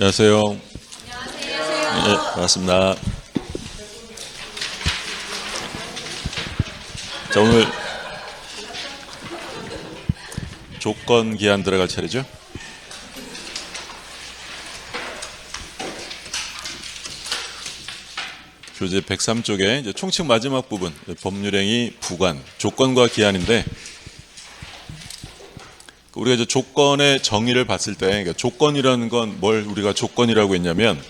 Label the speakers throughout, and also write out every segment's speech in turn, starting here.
Speaker 1: 안녕하세요. 네, 반갑습니다. 자, 오늘 조건 기한 들어갈 차례죠. 교재 103쪽에 이제 총칙 마지막 부분, 법률행위 부관, 조건과 기한인데, 우리가 이제 조건의 정의를 봤을 때, 그러니까 조건이라는 건 뭘 우리가 조건이라고 했냐면,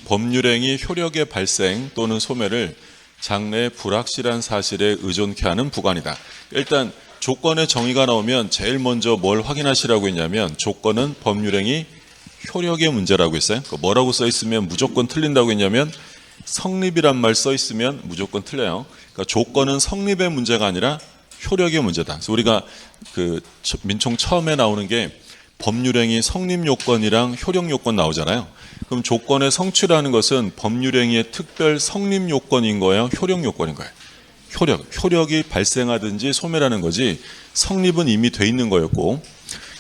Speaker 1: 법률행위 효력의 발생 또는 소멸을 장래의 불확실한 사실에 의존케 하는 부관이다. 일단 조건의 정의가 나오면 제일 먼저 뭘 확인하시라고 했냐면, 조건은 법률행위 효력의 문제라고 했어요. 뭐라고 써 있으면 무조건 틀린다고 했냐면, 성립이란 말 써 있으면 무조건 틀려요. 그러니까 조건은 성립의 문제가 아니라 효력의 문제다. 그래서 우리가 그 민총 처음에 나오는 게 법률행위 성립 요건이랑 효력 요건 나오잖아요. 그럼 조건의 성취라는 것은 법률행위의 특별 성립 요건인 거예요, 효력 요건인 거예요? 효력이 발생하든지 소멸하는 거지, 성립은 이미 돼 있는 거였고.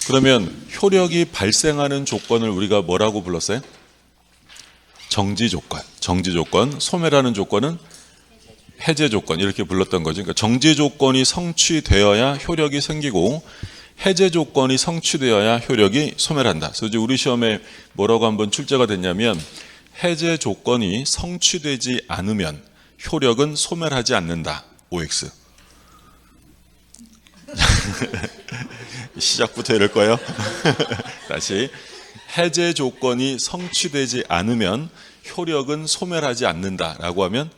Speaker 1: 그러면 효력이 발생하는 조건을 우리가 뭐라고 불렀어요? 정지 조건, 소멸하는 조건은 해제 조건, 이렇게 불렀던 거죠. 그러니까 정지 조건이 성취되어야 효력이 생기고, 해제 조건이 성취되어야 효력이 소멸한다. 그래서 우리 시험에 뭐라고 한번 출제가 됐냐면, 해제 조건이 성취되지 않으면 효력은 소멸하지 않는다. OX. 시작부터 이럴 거예요. 다시. 해제 조건이 성취되지 않으면 효력은 소멸하지 않는다라고 하면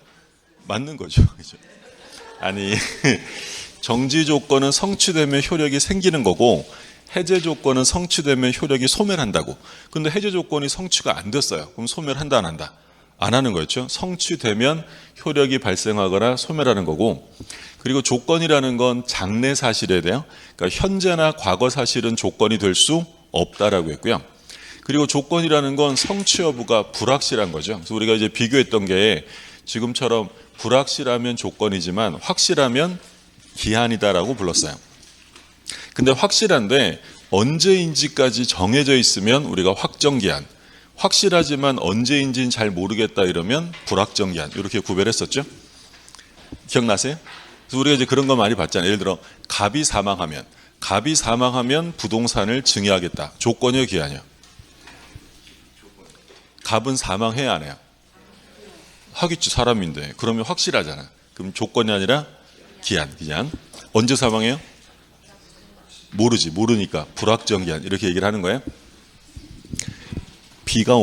Speaker 1: 맞는 거죠. 그죠? 아니, 정지 조건은 성취되면 효력이 생기는 거고, 해제 조건은 성취되면 효력이 소멸한다고. 근데 해제 조건이 성취가 안 됐어요. 그럼 소멸한다, 안 한다? 안 하는 거였죠. 성취되면 효력이 발생하거나 소멸하는 거고, 그리고 조건이라는 건 장래 사실에 대해요. 그러니까 현재나 과거 사실은 조건이 될 수 없다라고 했고요. 그리고 조건이라는 건 성취 여부가 불확실한 거죠. 그래서 우리가 이제 비교했던 게, 지금처럼 불확실하면 조건이지만 확실하면 기한이다라고 불렀어요. 근데 확실한데 언제인지까지 정해져 있으면 우리가 확정기한, 확실하지만 언제인지는 잘 모르겠다 이러면 불확정기한, 이렇게 구별했었죠. 기억나세요? 그래서 우리가 이제 그런 거 많이 봤잖아요. 예를 들어 갑이 사망하면 부동산을 증여하겠다. 조건이요, 기한이요? 갑은 사망해야 안 해요? 하겠지, 사람인데. 그러면 확실하잖아. 그럼 조건이 아니라 기한. 언제 사망해요? 모르니까 불확정기한, 이렇게 얘기를 하는 거예요. 비가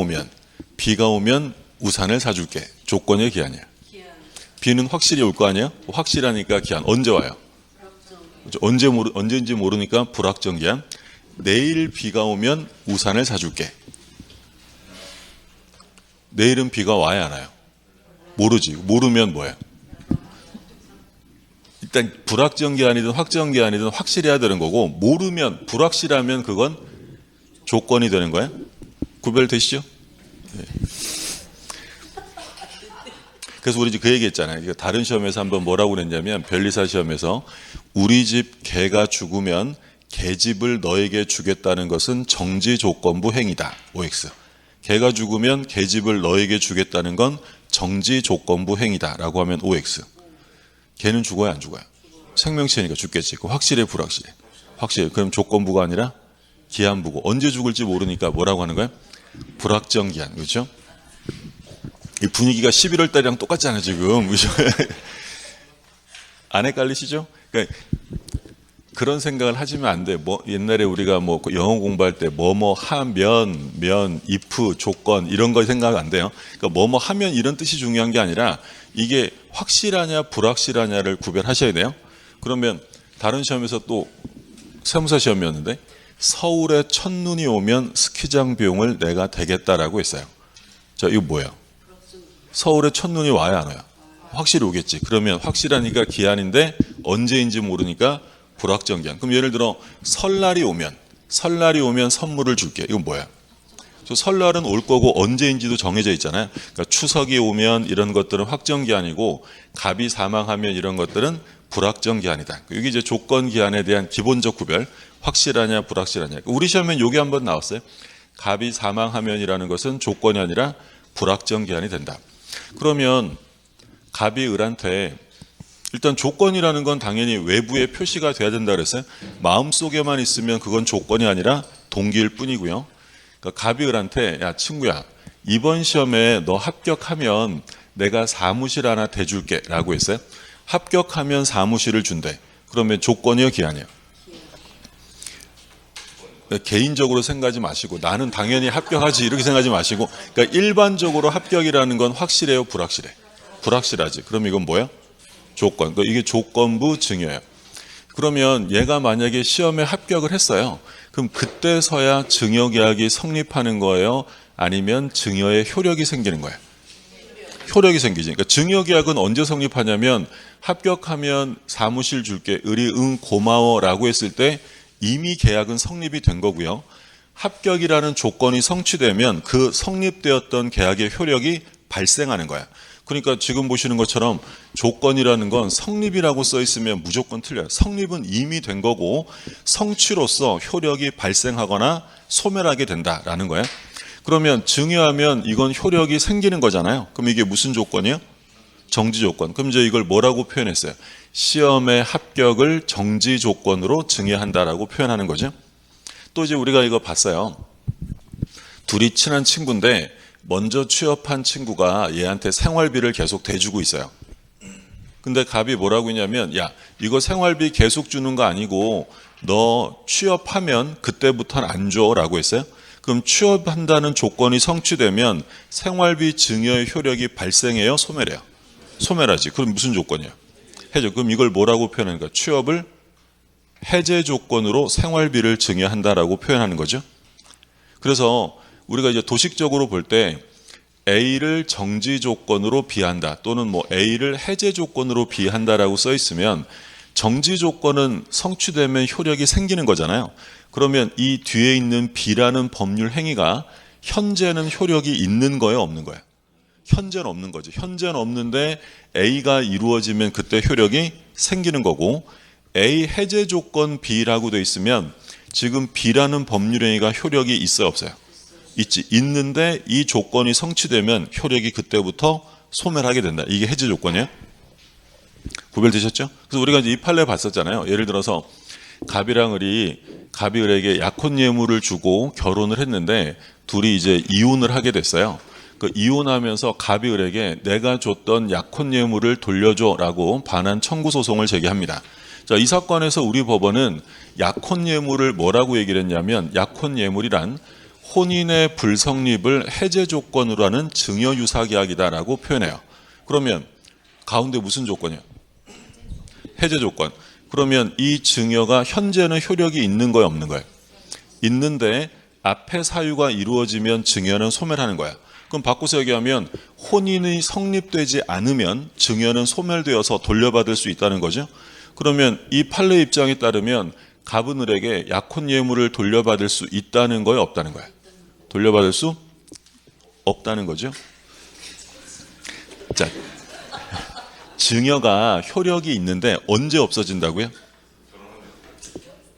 Speaker 1: 오면 우산을 사줄게. 조건이에요, 기한이에요? 비는 확실히 올 거 아니에요? 확실하니까 기한. 언제 와요? 언제인지 모르니까 불확정기한. 내일 비가 오면 우산을 사줄게. 내일은 비가 와야 안 와요? 모르면 뭐예요? 일단 불확정기한이든 확정기한이든 확실해야 되는 거고, 모르면, 불확실하면 그건 조건이 되는 거예요. 구별되시죠? 네. 그래서 우리 그 얘기 했잖아요. 다른 시험에서 한번 뭐라고 그랬냐면, 변리사 시험에서 우리 집 개가 죽으면 개집을 너에게 주겠다는 것은 정지 조건부 행위다. OX. 개가 죽으면 개집을 너에게 주겠다는 건 정지 조건부 행위다 라고 하면 OX. 개는 죽어요, 안 죽어요? 생명체니까 죽겠지. 확실해, 불확실해? 확실해. 그럼 조건부가 아니라 기한부고, 언제 죽을지 모르니까 뭐라고 하는 거예요? 불확정기한. 그렇죠? 이 분위기가 11월 달이랑 똑같잖아요, 지금. 그렇죠? 안 헷갈리시죠? 그러니까 그런 생각을 하시면 안 돼. 옛날에 우리가 영어 공부할 때 하면, if, 조건, 이런 거 생각 안 돼요. 그러니까 하면 이런 뜻이 중요한 게 아니라, 이게 확실하냐 불확실하냐를 구별하셔야 돼요. 그러면 다른 시험에서 또 세무사 시험이었는데, 서울에 첫눈이 오면 스키장 비용을 내가 대겠다라고 했어요. 자, 이거 뭐예요? 서울에 첫눈이 와야 안 와요? 확실히 오겠지. 그러면 확실하니까 기한인데 언제인지 모르니까 불확정기한. 그럼 예를 들어 설날이 오면 선물을 줄게. 이건 뭐야? 설날은 올 거고 언제인지도 정해져 있잖아요. 그러니까 추석이 오면 이런 것들은 확정기한이고, 갑이 사망하면 이런 것들은 불확정기한이다. 이게 이제 조건기한에 대한 기본적 구별, 확실하냐 불확실하냐. 우리 시험엔 이게 한번 나왔어요. 갑이 사망하면이라는 것은 조건이 아니라 불확정 기한이 된다. 그러면 갑이 을한테 일단 조건이라는 건 당연히 외부에 표시가 돼야 된다 그랬어요. 마음속에만 있으면 그건 조건이 아니라 동기일 뿐이고요. 그러니까 갑이 을한테 야 친구야 이번 시험에 너 합격하면 내가 사무실 하나 대줄게 라고 했어요. 합격하면 사무실을 준대. 그러면 조건이요 기한이요? 개인적으로 생각하지 마시고 나는 당연히 합격하지 이렇게 생각하지 마시고 그러니까 일반적으로 합격이라는 건 확실해요 불확실해? 불확실하지. 그럼 이건 뭐예요? 조건. 그러니까 이게 조건부 증여예요. 그러면 얘가 만약에 시험에 합격을 했어요. 그럼 그때서야 증여계약이 성립하는 거예요? 아니면 증여의 효력이 생기는 거예요? 효력이 생기지. 그러니까 증여계약은 언제 성립하냐면 합격하면 사무실 줄게 을이 응 고마워라고 했을 때 이미 계약은 성립이 된 거고요. 합격이라는 조건이 성취되면 그 성립되었던 계약의 효력이 발생하는 거야. 그러니까 지금 보시는 것처럼 조건이라는 건 성립이라고 써 있으면 무조건 틀려요. 성립은 이미 된 거고 성취로서 효력이 발생하거나 소멸하게 된다라는 거예요. 그러면 증여하면 이건 효력이 생기는 거잖아요. 그럼 이게 무슨 조건이에요? 정지 조건. 그럼 이제 이걸 뭐라고 표현했어요? 시험의 합격을 정지 조건으로 증여한다라고 표현하는 거죠. 또 이제 우리가 이거 봤어요. 둘이 친한 친구인데 먼저 취업한 친구가 얘한테 생활비를 계속 대주고 있어요. 근데 갑이 뭐라고 했냐면 야 이거 생활비 계속 주는 거 아니고 너 취업하면 그때부터는 안 줘 라고 했어요. 그럼 취업한다는 조건이 성취되면 생활비 증여의 효력이 발생해요? 소멸해요? 소멸하지. 그럼 무슨 조건이에요? 해제. 그럼 이걸 뭐라고 표현하는가? 취업을 해제 조건으로 생활비를 증여한다라고 표현하는 거죠. 그래서 우리가 이제 도식적으로 볼 때 A를 정지 조건으로 비한다 또는 뭐 A를 해제 조건으로 비한다라고 써 있으면 정지 조건은 성취되면 효력이 생기는 거잖아요. 그러면 이 뒤에 있는 B라는 법률 행위가 현재는 효력이 있는 거예요, 없는 거예요? 현재는 없는 거죠. 현재는 없는데 A가 이루어지면 그때 효력이 생기는 거고 A 해제 조건 B라고 돼 있으면 지금 B라는 법률 행위가 효력이 있어요, 없어요? 있지. 있는데 이 조건이 성취되면 효력이 그때부터 소멸하게 된다. 이게 해제 조건이에요. 구별되셨죠? 그래서 우리가 이제 이 판례 봤었잖아요. 예를 들어서 갑이랑 을이 갑이 을에게 약혼 예물을 주고 결혼을 했는데 둘이 이제 이혼을 하게 됐어요. 그 이혼하면서 갑이 을에게 내가 줬던 약혼 예물을 돌려줘라고 반환 청구 소송을 제기합니다. 자, 이 사건에서 우리 법원은 약혼 예물을 뭐라고 얘기를 했냐면 약혼 예물이란 혼인의 불성립을 해제 조건으로 하는 증여 유사 계약이다라고 표현해요. 그러면 가운데 무슨 조건이에요? 해제 조건. 그러면 이 증여가 현재는 효력이 있는 거예요, 없는 거예요? 있는데 앞에 사유가 이루어지면 증여는 소멸하는 거야. 그럼 바꿔서 얘기하면 혼인이 성립되지 않으면 증여는 소멸되어서 돌려받을 수 있다는 거죠. 그러면 이 판례 입장에 따르면 갑은 을에게 약혼 예물을 돌려받을 수 있다는 거예요, 없다는 거예요? 돌려받을 수 없다는 거죠. 자, 증여가 효력이 있는데 언제 없어진다고요?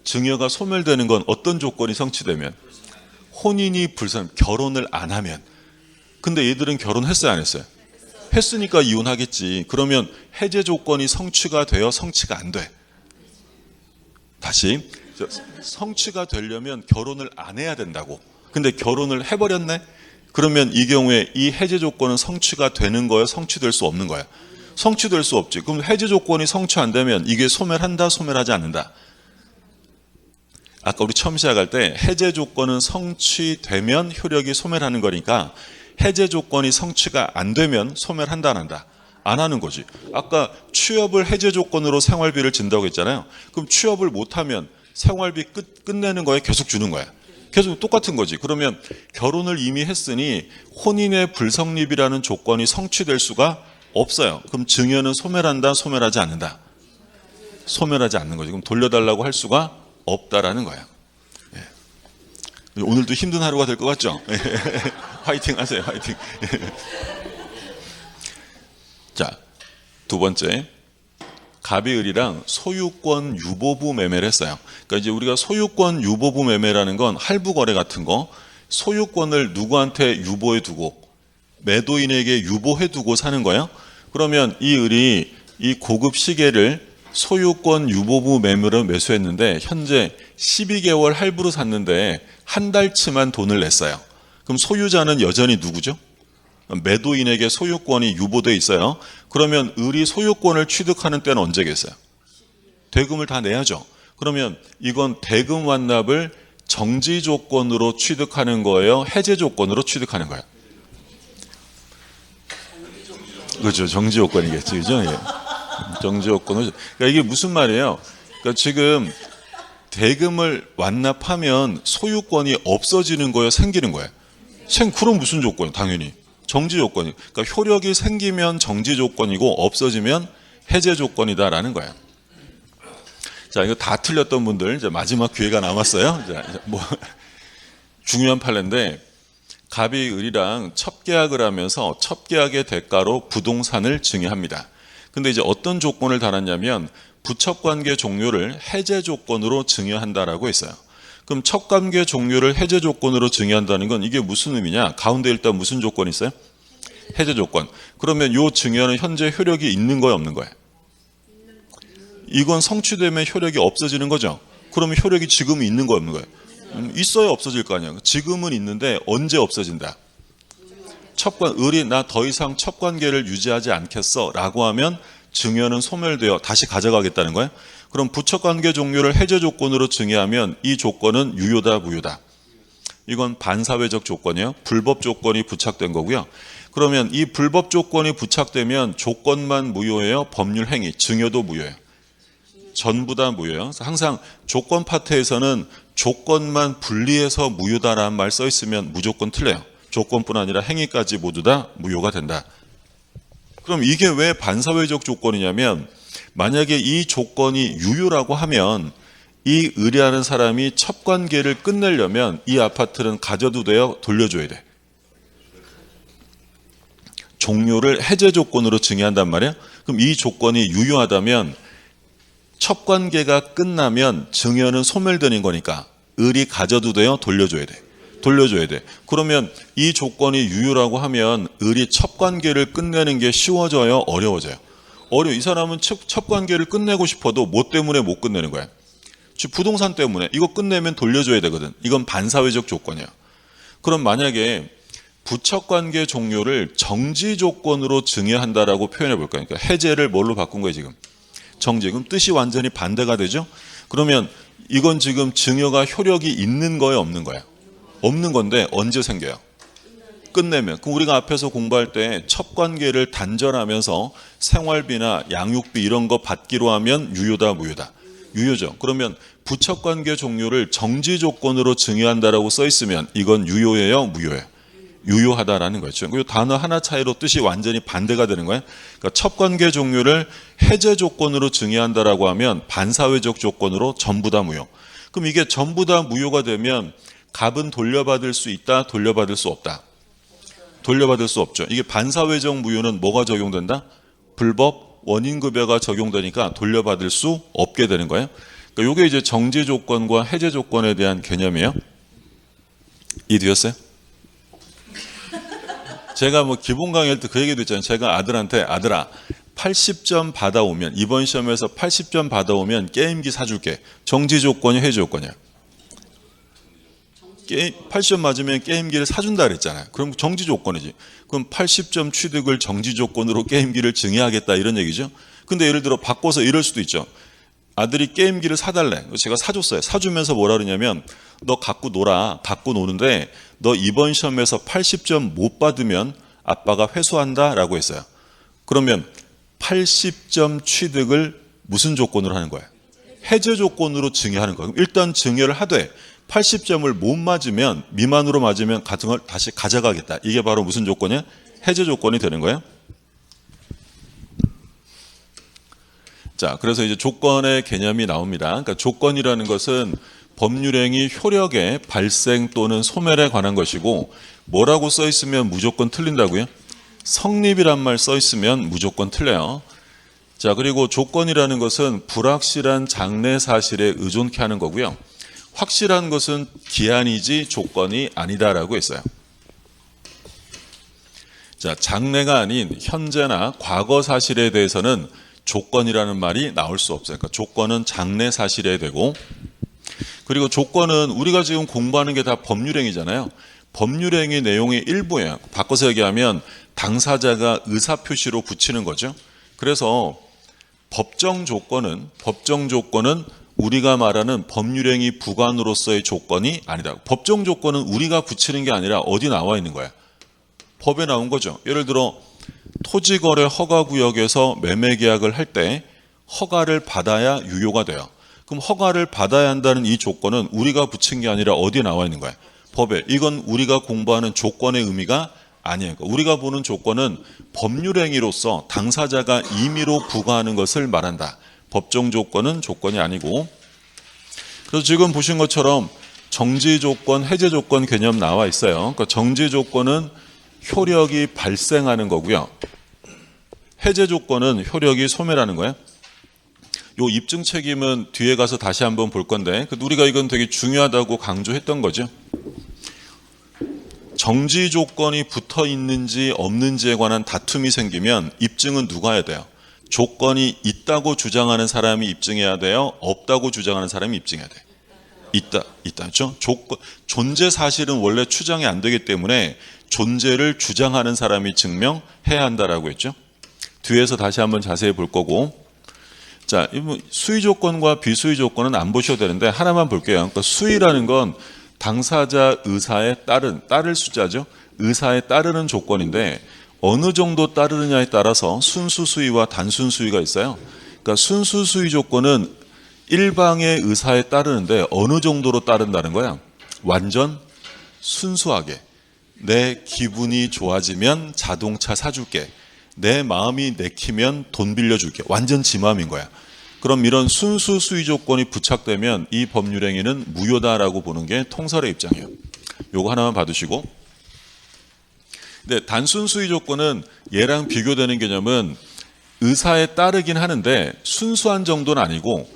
Speaker 1: 증여가 소멸되는 건 어떤 조건이 성취되면? 혼인이 결혼을 안 하면. 근데 얘들은 결혼했어요, 안 했어요? 했으니까 이혼하겠지. 그러면 해제 조건이 성취가 돼요, 성취가 안 돼? 다시 성취가 되려면 결혼을 안 해야 된다고. 근데 결혼을 해버렸네? 그러면 이 경우에 이 해제 조건은 성취가 되는 거예요? 성취될 수 없는 거예요? 성취될 수 없지. 그럼 해제 조건이 성취 안 되면 이게 소멸한다, 소멸하지 않는다? 아까 우리 처음 시작할 때 해제 조건은 성취되면 효력이 소멸하는 거니까 해제 조건이 성취가 안 되면 소멸한다, 안 한다? 안 하는 거지. 아까 취업을 해제 조건으로 생활비를 준다고 했잖아요. 그럼 취업을 못하면 생활비 끝내는 거에 계속 주는 거야. 계속 똑같은 거지. 그러면 결혼을 이미 했으니 혼인의 불성립이라는 조건이 성취될 수가 없어요. 그럼 증여는 소멸한다, 소멸하지 않는다? 소멸하지 않는 거지. 그럼 돌려달라고 할 수가 없다라는 거야. 예. 오늘도 힘든 하루가 될 것 같죠? 화이팅 하세요, 화이팅. 자, 두 번째. 갑이 을이랑 소유권 유보부 매매를 했어요. 그러니까 이제 우리가 소유권 유보부 매매라는 건 할부 거래 같은 거, 소유권을 누구한테 유보해 두고 매도인에게 유보해 두고 사는 거예요. 그러면 이 을이 이 고급 시계를 소유권 유보부 매물로 매수했는데 현재 12개월 할부로 샀는데 한 달치만 돈을 냈어요. 그럼 소유자는 여전히 누구죠? 매도인에게 소유권이 유보돼 있어요. 그러면 을이 소유권을 취득하는 때는 언제겠어요? 대금을 다 내야죠. 그러면 이건 대금 완납을 정지 조건으로 취득하는 거예요? 해제 조건으로 취득하는 거예요? 그렇죠. 정지 조건이겠죠. 그죠? 예. 정지 조건을. 그러니까 이게 무슨 말이에요? 그러니까 지금 대금을 완납하면 소유권이 없어지는 거예요? 생기는 거예요? 그럼 무슨 조건이에요? 당연히. 정지 조건이. 그러니까 효력이 생기면 정지 조건이고 없어지면 해제 조건이다라는 거예요. 자, 이거 다 틀렸던 분들 이제 마지막 기회가 남았어요. 자, 뭐 중요한 판례인데 갑이 을이랑 첩계약을 하면서 첩계약의 대가로 부동산을 증여합니다. 근데 이제 어떤 조건을 달았냐면 부첩관계 종료를 해제 조건으로 증여한다라고 했어요. 그럼 첩관계 종료를 해제 조건으로 증여한다는 건 이게 무슨 의미냐? 가운데 일단 무슨 조건이 있어요? 해제 조건. 그러면 이 증여는 현재 효력이 있는 거예요, 없는 거예요? 이건 성취되면 효력이 없어지는 거죠. 그러면 효력이 지금 있는 거 없는 거예요? 있어야 없어질 거 아니야. 지금은 있는데 언제 없어진다? 을이 나 더 이상 첩관계를 유지하지 않겠어 라고 하면 증여는 소멸되어 다시 가져가겠다는 거예요. 그럼 부첩관계 종료를 해제 조건으로 증여하면 이 조건은 유효다 무효다? 이건 반사회적 조건이에요. 불법 조건이 부착된 거고요. 그러면 이 불법 조건이 부착되면 조건만 무효예요? 법률 행위, 증여도 무효예요? 전부 다 무효예요. 항상 조건 파트에서는 조건만 분리해서 무효다라는 말 써 있으면 무조건 틀려요. 조건뿐 아니라 행위까지 모두 다 무효가 된다. 그럼 이게 왜 반사회적 조건이냐면 만약에 이 조건이 유효라고 하면 이 의뢰하는 사람이 첩관계를 끝내려면 이 아파트는 가져도 돼요? 돌려줘야 돼? 종료를 해제 조건으로 증여한단 말이에요. 그럼 이 조건이 유효하다면 첩관계가 끝나면 증여는 소멸되는 거니까 을이 가져도 돼요? 돌려줘야 돼? 돌려줘야 돼. 그러면 이 조건이 유효라고 하면 을이 첩관계를 끝내는 게 쉬워져요? 어려워져요? 이 사람은 첩관계를 끝내고 싶어도 뭐 때문에 못 끝내는 거야? 부동산 때문에. 이거 끝내면 돌려줘야 되거든. 이건 반사회적 조건이에요. 그럼 만약에 부첩관계 종료를 정지 조건으로 증여한다라고 표현해 볼까요? 그러니까 해제를 뭘로 바꾼 거예요 지금? 정지. 그럼 뜻이 완전히 반대가 되죠? 그러면 이건 지금 증여가 효력이 있는 거예요, 없는 거예요? 없는 건데 언제 생겨요? 끝내면. 그럼 우리가 앞에서 공부할 때 첩관계를 단절하면서 생활비나 양육비 이런 거 받기로 하면 유효다 무효다? 유효죠. 그러면 부첩관계 종료를 정지 조건으로 증여한다라고 써 있으면 이건 유효예요, 무효예요? 유효하다라는 거죠. 그 단어 하나 차이로 뜻이 완전히 반대가 되는 거예요. 그러니까 첩관계 종료를 해제 조건으로 증여한다라고 하면 반사회적 조건으로 전부 다 무효. 그럼 이게 전부 다 무효가 되면 갑은 돌려받을 수 있다, 돌려받을 수 없다? 돌려받을 수 없죠. 이게 반사회적 무효는 뭐가 적용된다? 불법 원인급여가 적용되니까 돌려받을 수 없게 되는 거예요. 그러니까 이게 이제 정지 조건과 해제 조건에 대한 개념이에요. 이해되셨어요? 제가 뭐 기본 강의할 때 그 얘기도 있잖아요. 제가 아들한테 아들아 80점 받아오면 이번 시험에서 80점 받아오면 게임기 사줄게. 정지 조건이 해제 조건이야? 80점 맞으면 게임기를 사준다 그랬잖아요. 그럼 정지 조건이지. 그럼 80점 취득을 정지 조건으로 게임기를 증여하겠다 이런 얘기죠. 근데 예를 들어 바꿔서 이럴 수도 있죠. 아들이 게임기를 사달래. 제가 사줬어요. 사주면서 뭐라 그러냐면 너 갖고 놀아. 갖고 노는데 너 이번 시험에서 80점 못 받으면 아빠가 회수한다 라고 했어요. 그러면 80점 취득을 무슨 조건으로 하는 거예요? 해제 조건으로 증여하는 거예요. 일단 증여를 하되 80점을 못 맞으면 미만으로 맞으면 같은 걸 다시 가져가겠다. 이게 바로 무슨 조건이에요? 해제 조건이 되는 거예요. 자, 그래서 이제 조건의 개념이 나옵니다. 그러니까 조건이라는 것은 법률행위 효력의 발생 또는 소멸에 관한 것이고 뭐라고 써 있으면 무조건 틀린다고요? 성립이란 말 써 있으면 무조건 틀려요. 자, 그리고 조건이라는 것은 불확실한 장래 사실에 의존케 하는 거고요. 확실한 것은 기한이지 조건이 아니다라고 했어요. 자, 장래가 아닌 현재나 과거 사실에 대해서는 조건이라는 말이 나올 수 없어요. 그러니까 조건은 장래 사실에 되고, 그리고 조건은 우리가 지금 공부하는 게 다 법률행위잖아요. 법률행위 내용의 일부예요. 바꿔서 얘기하면 당사자가 의사표시로 붙이는 거죠. 그래서 법정 조건은 우리가 말하는 법률행위 부관으로서의 조건이 아니다. 법정 조건은 우리가 붙이는 게 아니라 어디 나와 있는 거야? 법에 나온 거죠. 예를 들어 토지거래 허가구역에서 매매계약을 할 때 허가를 받아야 유효가 돼요. 그럼 허가를 받아야 한다는 이 조건은 우리가 붙인 게 아니라 어디에 나와 있는 거야? 법에. 이건 우리가 공부하는 조건의 의미가 아니에요. 우리가 보는 조건은 법률행위로서 당사자가 임의로 부과하는 것을 말한다. 법정 조건은 조건이 아니고. 그래서 지금 보신 것처럼 정지 조건, 해제 조건 개념 나와 있어요. 그러니까 정지 조건은 효력이 발생하는 거고요. 해제 조건은 효력이 소멸하는 거예요. 요 입증 책임은 뒤에 가서 다시 한번 볼 건데, 우리가 이건 되게 중요하다고 강조했던 거죠. 정지 조건이 붙어 있는지 없는지에 관한 다툼이 생기면 입증은 누가 해야 돼요? 조건이 있다고 주장하는 사람이 입증해야 돼요? 없다고 주장하는 사람이 입증해야 돼요? 있다죠. 존재 사실은 원래 추정이 안 되기 때문에 존재를 주장하는 사람이 증명해야 한다라고 했죠. 뒤에서 다시 한번 자세히 볼 거고. 자, 수의 조건과 비수의 조건은 안 보셔도 되는데 하나만 볼게요. 그러니까 수의라는 건 당사자 의사에 따를 숫자죠. 의사에 따르는 조건인데 어느 정도 따르느냐에 따라서 순수 수의와 단순 수의가 있어요. 그러니까 순수 수의 조건은 일방의 의사에 따르는데 어느 정도로 따른다는 거야? 완전 순수하게. 내 기분이 좋아지면 자동차 사줄게. 내 마음이 내키면 돈 빌려줄게. 완전 지 마음인 거야. 그럼 이런 순수 수의 조건이 부착되면 이 법률행위는 무효다라고 보는 게 통설의 입장이에요. 요거 하나만 봐두시고. 근데 단순 수의 조건은 얘랑 비교되는 개념은 의사에 따르긴 하는데 순수한 정도는 아니고,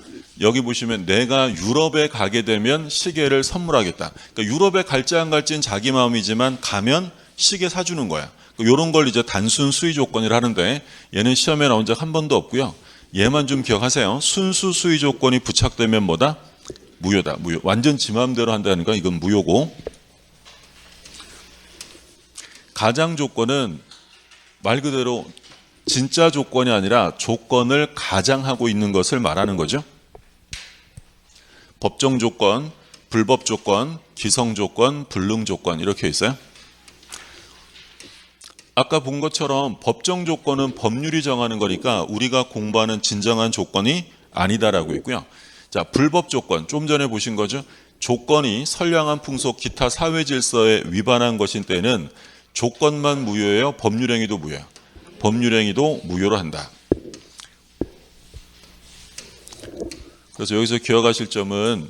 Speaker 1: 여기 보시면 내가 유럽에 가게 되면 시계를 선물하겠다. 그러니까 유럽에 갈지 안 갈지는 자기 마음이지만 가면 시계 사주는 거야. 이런 걸 이제 단순 수의 조건이라 하는데 얘는 시험에 나온 적 한 번도 없고요. 얘만 좀 기억하세요. 순수 수의 조건이 부착되면 뭐다? 무효다. 무효. 완전 지 마음대로 한다니까 이건 무효고. 가장 조건은 말 그대로 진짜 조건이 아니라 조건을 가장하고 있는 것을 말하는 거죠. 법정 조건, 불법 조건, 기성 조건, 불능 조건 이렇게 있어요. 아까 본 것처럼 법정 조건은 법률이 정하는 거니까 우리가 공부하는 진정한 조건이 아니다라고 있고요. 자, 불법 조건 좀 전에 보신 거죠. 조건이 선량한 풍속, 기타 사회 질서에 위반한 것인 때는 조건만 무효예요? 법률행위도 무효예요? 법률행위도 무효로 한다. 그래서 여기서 기억하실 점은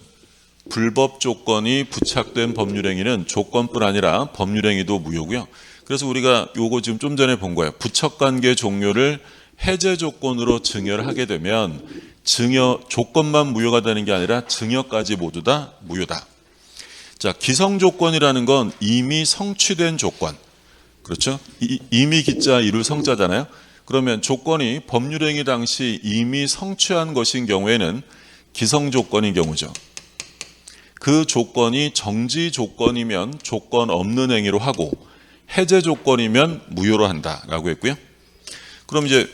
Speaker 1: 불법 조건이 부착된 법률행위는 조건뿐 아니라 법률행위도 무효고요. 그래서 우리가 요거 지금 좀 전에 본 거예요. 부척관계 종료를 해제 조건으로 증여를 하게 되면 조건만 무효가 되는 게 아니라 증여까지 모두 다 무효다. 자, 기성 조건이라는 건 이미 성취된 조건. 그렇죠? 이미 기자 이룰 성자잖아요. 그러면 조건이 법률행위 당시 이미 성취한 것인 경우에는 기성 조건인 경우죠. 그 조건이 정지 조건이면 조건 없는 행위로 하고 해제 조건이면 무효로 한다라고 했고요. 그럼 이제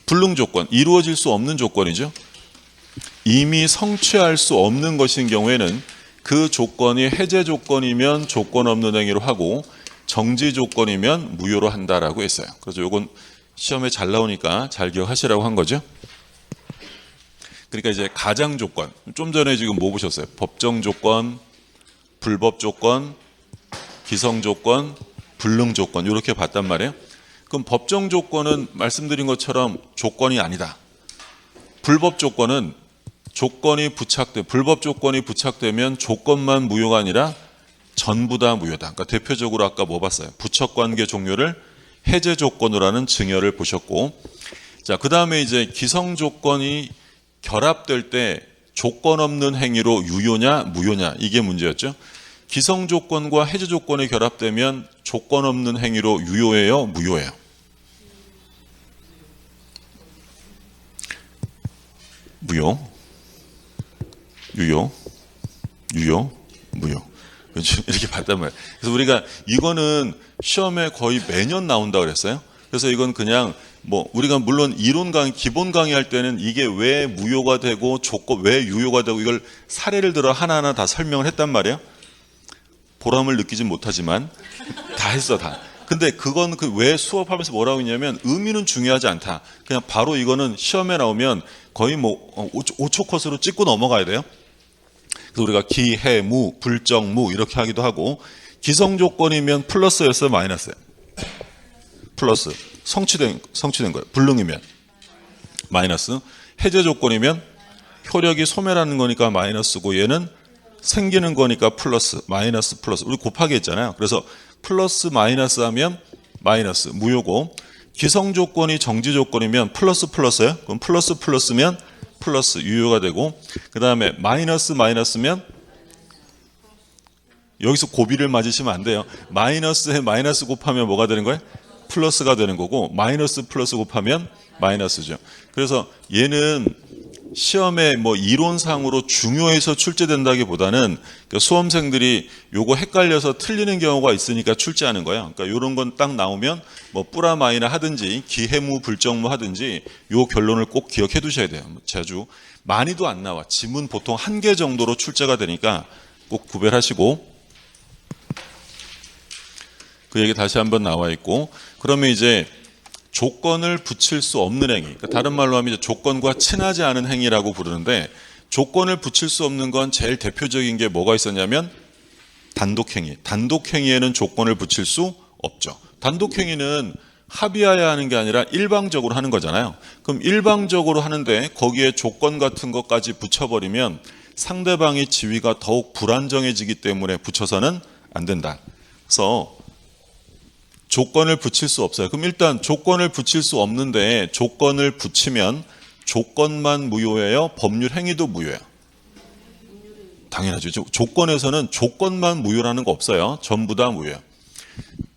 Speaker 1: 불능 조건, 이루어질 수 없는 조건이죠. 이미 성취할 수 없는 것인 경우에는 그 조건이 해제 조건이면 조건 없는 행위로 하고 정지 조건이면 무효로 한다라고 했어요. 그래서 이건 시험에 잘 나오니까 잘 기억하시라고 한 거죠. 그러니까 이제 가장 조건, 좀 전에 지금 뭐 보셨어요? 법정 조건, 불법 조건, 기성 조건, 불능 조건 이렇게 봤단 말이에요. 그럼 법정 조건은 말씀드린 것처럼 조건이 아니다. 불법 조건은 불법 조건이 부착되면 조건만 무효가 아니라 전부 다 무효다. 그러니까 대표적으로 아까 뭐 봤어요? 부척관계 종료를 해제 조건으로 하는 증여를 보셨고, 자, 그 다음에 이제 기성 조건이 결합될 때 조건 없는 행위로 유효냐 무효냐 이게 문제였죠. 기성 조건과 해제 조건이 결합되면 조건 없는 행위로 유효해요, 무효해요? 무효, 유효, 무효. 이렇게 봤단 말이에요. 그래서 우리가 이거는 시험에 거의 매년 나온다 그랬어요. 그래서 이건 그냥 뭐 우리가 물론 이론 강의, 기본 강의할 때는 이게 왜 무효가 되고 조건 왜 유효가 되고 이걸 사례를 들어 하나하나 다 설명을 했단 말이에요. 보람을 느끼진 못하지만 다 했어 다. 근데 그건 그 왜 수업하면서 뭐라고 했냐면 의미는 중요하지 않다. 그냥 바로 이거는 시험에 나오면 거의 뭐 5초 컷으로 찍고 넘어가야 돼요. 그래서 우리가 기, 해, 무, 불정, 무 이렇게 하기도 하고 기성 조건이면 플러스였어요, 마이너스요? 플러스. 성취된 거예요. 불능이면 마이너스. 해제 조건이면 효력이 소멸하는 거니까 마이너스고 얘는 생기는 거니까 플러스. 마이너스 플러스. 우리 곱하기 했잖아요. 그래서 플러스 마이너스 하면 마이너스 무효고 기성 조건이 정지 조건이면 플러스 플러스예요. 그럼 플러스 플러스면 플러스 유효가 되고 그 다음에 마이너스 마이너스면 여기서 고비를 맞으시면 안 돼요. 마이너스에 마이너스 곱하면 뭐가 되는 거예요? 플러스가 되는 거고 마이너스 플러스 곱하면 마이너스죠. 그래서 얘는 시험에 뭐 이론상으로 중요해서 출제된다기보다는 수험생들이 요거 헷갈려서 틀리는 경우가 있으니까 출제하는 거예요. 그러니까 이런 건 딱 나오면 뭐 뿌라 마이나 하든지 기해무 불정무 하든지 요 결론을 꼭 기억해 두셔야 돼요. 자주 많이도 안 나와. 지문 보통 1개 정도로 출제가 되니까 꼭 구별하시고 그 얘기 다시 한번 나와 있고 그러면 이제 조건을 붙일 수 없는 행위, 그러니까 다른 말로 하면 이제 조건과 친하지 않은 행위라고 부르는데 조건을 붙일 수 없는 건 제일 대표적인 게 뭐가 있었냐면 단독행위. 단독행위에는 조건을 붙일 수 없죠. 단독행위는 합의하야 하는 게 아니라 일방적으로 하는 거잖아요. 그럼 일방적으로 하는데 거기에 조건 같은 것까지 붙여버리면 상대방의 지위가 더욱 불안정해지기 때문에 붙여서는 안 된다. 그래서 조건을 붙일 수 없어요. 그럼 일단 조건을 붙일 수 없는데 조건을 붙이면 조건만 무효예요? 법률 행위도 무효예요? 당연하죠. 조건에서는 조건만 무효라는 거 없어요. 전부 다 무효예요.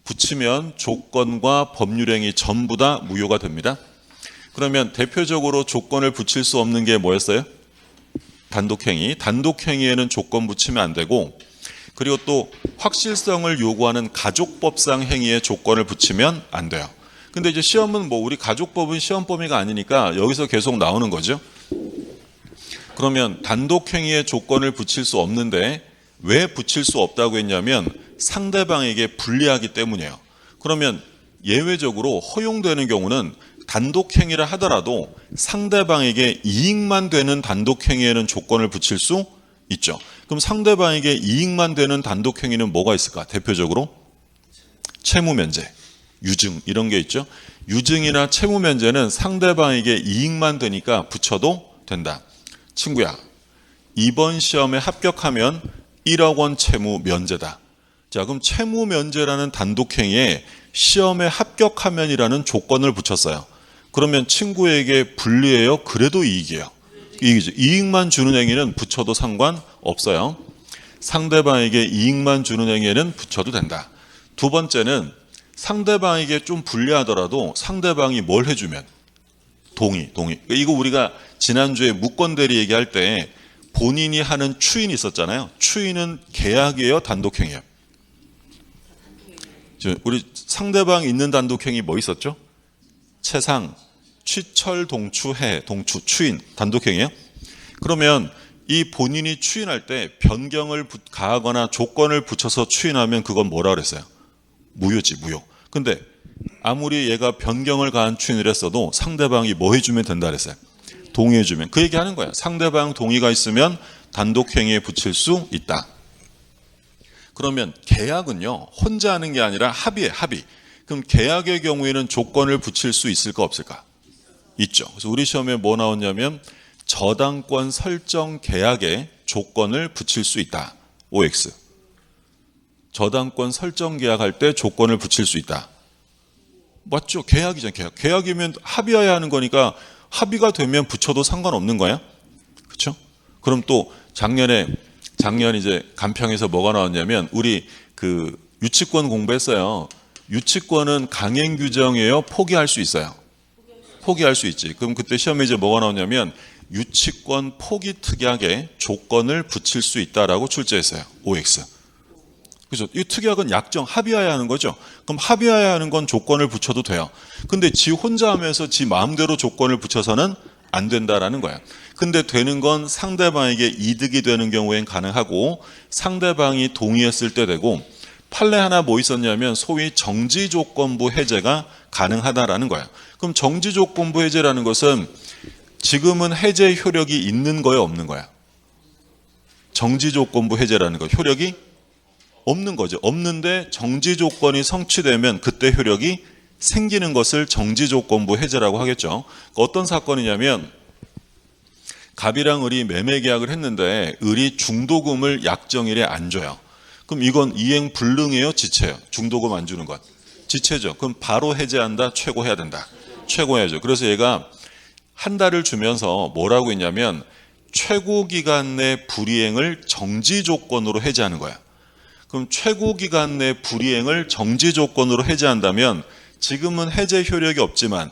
Speaker 1: 붙이면 조건과 법률 행위 전부 다 무효가 됩니다. 그러면 대표적으로 조건을 붙일 수 없는 게 뭐였어요? 단독행위. 단독행위에는 조건 붙이면 안 되고 그리고 또 확실성을 요구하는 가족법상 행위에 조건을 붙이면 안 돼요. 근데 이제 시험은 뭐 우리 가족법은 시험 범위가 아니니까 여기서 계속 나오는 거죠. 그러면 단독행위에 조건을 붙일 수 없는데 왜 붙일 수 없다고 했냐면 상대방에게 불리하기 때문이에요. 그러면 예외적으로 허용되는 경우는 단독행위를 하더라도 상대방에게 이익만 되는 단독행위에는 조건을 붙일 수 있죠. 그럼 상대방에게 이익만 되는 단독행위는 뭐가 있을까? 대표적으로 채무면제, 유증 이런 게 있죠. 유증이나 채무면제는 상대방에게 이익만 되니까 붙여도 된다. 친구야, 이번 시험에 합격하면 1억 원 채무 면제다. 자, 그럼 채무 면제라는 단독행위에 시험에 합격하면이라는 조건을 붙였어요. 그러면 친구에게 불리해요? 그래도 이익이에요. 이익이죠. 이익만 주는 행위는 붙여도 상관없어요. 상대방에게 이익만 주는 행위에는 붙여도 된다. 두 번째는 상대방에게 좀 불리하더라도 상대방이 뭘 해주면 동의. 이거 우리가 지난주에 무권대리 얘기할 때 본인이 하는 추인이 있었잖아요. 추인은 계약이에요? 단독행위예요? 우리 상대방 있는 단독행위 뭐 있었죠? 채상, 취철, 동추, 해, 동추, 추인, 단독행위예요? 그러면 이 본인이 추인할 때 변경을 가하거나 조건을 붙여서 추인하면 그건 뭐라 그랬어요? 무효지, 무효. 근데 아무리 얘가 변경을 가한 추인을 했어도 상대방이 뭐 해주면 된다 그랬어요? 동의해주면. 그 얘기하는 거야. 상대방 동의가 있으면 단독행위에 붙일 수 있다. 그러면 계약은요, 혼자 하는 게 아니라 합의에 합의. 그럼 계약의 경우에는 조건을 붙일 수 있을까 없을까? 있죠. 그래서 우리 시험에 뭐 나왔냐면 저당권 설정 계약에 조건을 붙일 수 있다. OX. 저당권 설정 계약할 때 조건을 붙일 수 있다. 맞죠? 계약이잖아요. 계약. 계약이면 합의해야 하는 거니까 합의가 되면 붙여도 상관없는 거야. 그렇죠? 그럼 또 작년에 작년 이제 간평에서 뭐가 나왔냐면 우리 그 유치권 공부했어요. 유치권은 강행 규정이에요. 포기할 수 있어요. 포기할 수 있지. 그럼 그때 시험에 이제 뭐가 나오냐면 유치권 포기 특약에 조건을 붙일 수 있다라고 출제했어요. OX. 그죠? 이 특약은 약정 합의해야 하는 거죠. 그럼 합의해야 하는 건 조건을 붙여도 돼요. 근데 지 혼자 하면서 지 마음대로 조건을 붙여서는 안 된다라는 거야. 근데 되는 건 상대방에게 이득이 되는 경우엔 가능하고 상대방이 동의했을 때 되고 판례 하나 뭐 있었냐면 소위 정지조건부 해제가 가능하다라는 거야. 그럼 정지조건부 해제라는 것은 지금은 해제 효력이 있는 거야 없는 거야? 정지조건부 해제라는 거 효력이 없는 거죠. 없는데 정지조건이 성취되면 그때 효력이 생기는 것을 정지조건부 해제라고 하겠죠. 어떤 사건이냐면 갑이랑 을이 매매 계약을 했는데 을이 중도금을 약정일에 안 줘요. 그럼 이건 이행 불능이에요, 지체예요? 중도금 안 주는 것 지체죠. 그럼 바로 해제한다, 최고해야 된다. 최고해야죠. 그래서 얘가 한 달을 주면서 뭐라고 했냐면 최고 기간 내 불이행을 정지 조건으로 해제하는 거야. 그럼 최고 기간 내 불이행을 정지 조건으로 해제한다면 지금은 해제 효력이 없지만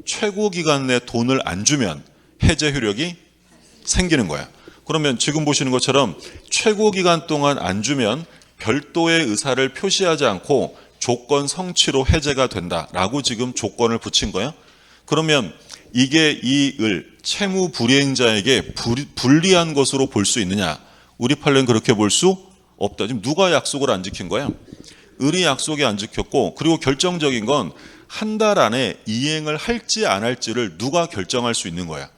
Speaker 1: 최고 기간 내 돈을 안 주면 해제 효력이 생기는 거야. 그러면 지금 보시는 것처럼 최고 기간 동안 안 주면 별도의 의사를 표시하지 않고 조건 성취로 해제가 된다라고 지금 조건을 붙인 거예요. 그러면 이게 이 을 채무 불이행자에게 불리한 것으로 볼 수 있느냐? 우리 판례는 그렇게 볼 수 없다. 지금 누가 약속을 안 지킨 거야? 을이 약속이 안 지켰고, 그리고 결정적인 건 한 달 안에 이행을 할지 안 할지를 누가 결정할 수 있는 거야?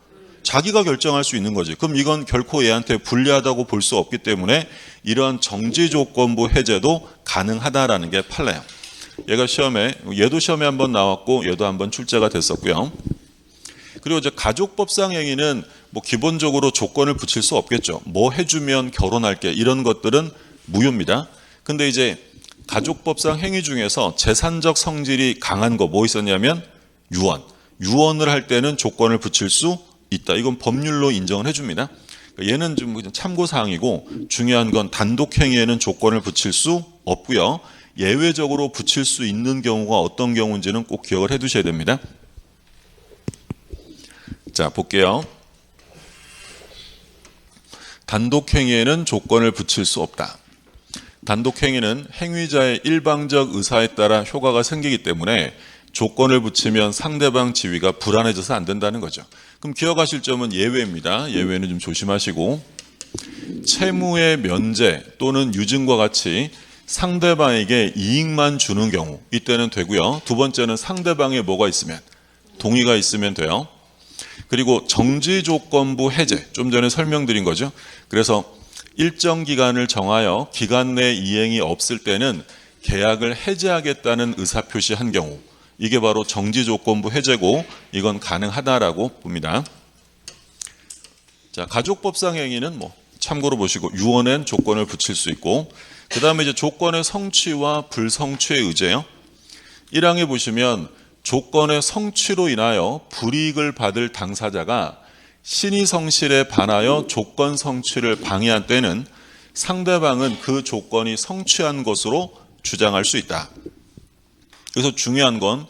Speaker 1: 자기가 결정할 수 있는 거지. 그럼 이건 결코 얘한테 불리하다고 볼 수 없기 때문에 이러한 정지조건부 해제도 가능하다라는 게 판례예요. 얘가 시험에, 얘도 시험에 한번 나왔고 얘도 한번 출제가 됐었고요. 그리고 이제 가족법상 행위는 뭐 기본적으로 조건을 붙일 수 없겠죠. 뭐 해주면 결혼할게 이런 것들은 무효입니다. 근데 이제 가족법상 행위 중에서 재산적 성질이 강한 거 뭐 있었냐면 유언. 유언을 할 때는 조건을 붙일 수 있다. 이건 법률로 인정을 해줍니다. 얘는 좀 참고사항이고 중요한 건 단독 행위에는 조건을 붙일 수 없고요. 예외적으로 붙일 수 있는 경우가 어떤 경우인지는 꼭 기억을 해 두셔야 됩니다. 자, 볼게요. 단독 행위에는 조건을 붙일 수 없다. 단독 행위는 행위자의 일방적 의사에 따라 효과가 생기기 때문에 조건을 붙이면 상대방 지위가 불안해져서 안 된다는 거죠. 그럼 기억하실 점은 예외입니다. 예외는 좀 조심하시고 채무의 면제 또는 유증과 같이 상대방에게 이익만 주는 경우 이때는 되고요. 두 번째는 상대방의 뭐가 있으면 동의가 있으면 돼요. 그리고 정지조건부 해제 좀 전에 설명드린 거죠. 그래서 일정 기간을 정하여 기간 내 이행이 없을 때는 계약을 해제하겠다는 의사표시한 경우 이게 바로 정지조건부 해제고 이건 가능하다라고 봅니다. 자, 가족법상 행위는 뭐 참고로 보시고 유언엔 조건을 붙일 수 있고 그 다음에 이제 조건의 성취와 불성취의 의제요. 1항에 보시면 조건의 성취로 인하여 불이익을 받을 당사자가 신의 성실에 반하여 조건 성취를 방해한 때는 상대방은 그 조건이 성취한 것으로 주장할 수 있다. 그래서 중요한 건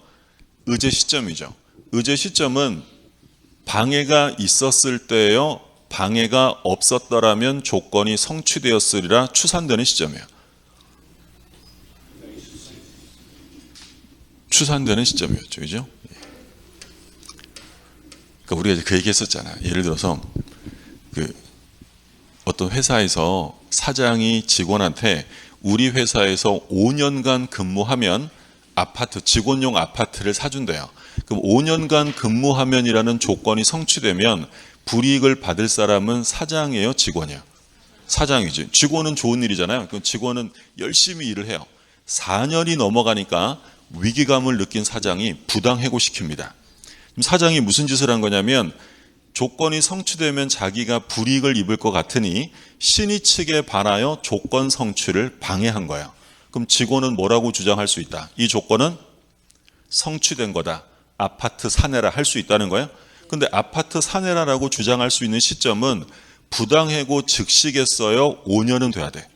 Speaker 1: 의제 시점이죠. 의제 시점은 방해가 있었을 때예요. 방해가 없었더라면 조건이 성취되었으리라 추산되는 시점이에요. 추산되는 시점이었죠. 그죠? 그러니까 우리가 이제 그 얘기 했었잖아. 예를 들어서 어떤 회사에서 사장이 직원한테 우리 회사에서 5년간 근무하면 아파트, 직원용 아파트를 사준대요. 그럼 5년간 근무하면이라는 조건이 성취되면 불이익을 받을 사람은 사장이에요, 직원이에요? 사장이지. 직원은 좋은 일이잖아요. 그럼 직원은 열심히 일을 해요. 4년이 넘어가니까 위기감을 느낀 사장이 부당해고시킵니다. 그럼 사장이 무슨 짓을 한 거냐면 조건이 성취되면 자기가 불이익을 입을 것 같으니 신의 측에 반하여 조건 성취를 방해한 거예요. 그럼 직원은 뭐라고 주장할 수 있다? 이 조건은 성취된 거다. 아파트 사내라 할 수 있다는 거예요. 근데 아파트 사내라라고 주장할 수 있는 시점은 부당해고 즉시겠어요? 5년은 돼야 돼.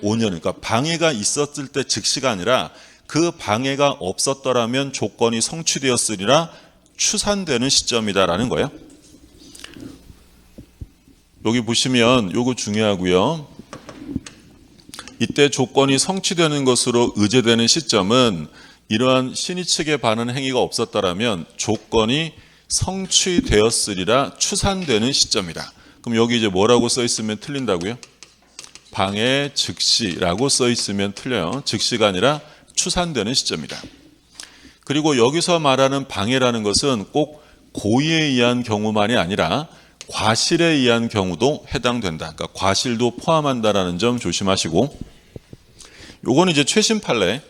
Speaker 1: 5년. 그러니까 방해가 있었을 때 즉시가 아니라 그 방해가 없었더라면 조건이 성취되었으리라 추산되는 시점이다라는 거예요. 여기 보시면 요거 중요하고요. 이때 조건이 성취되는 것으로 의제되는 시점은 이러한 신의 측에 반하는 행위가 없었더라면 조건이 성취되었으리라 추산되는 시점이다. 그럼 여기 이제 뭐라고 써 있으면 틀린다고요? 방해 즉시라고 써 있으면 틀려요. 즉시가 아니라 추산되는 시점이다. 그리고 여기서 말하는 방해라는 것은 꼭 고의에 의한 경우만이 아니라 과실에 의한 경우도 해당된다. 그러니까 과실도 포함한다라는 점 조심하시고, 요거는 이제 최신 판례,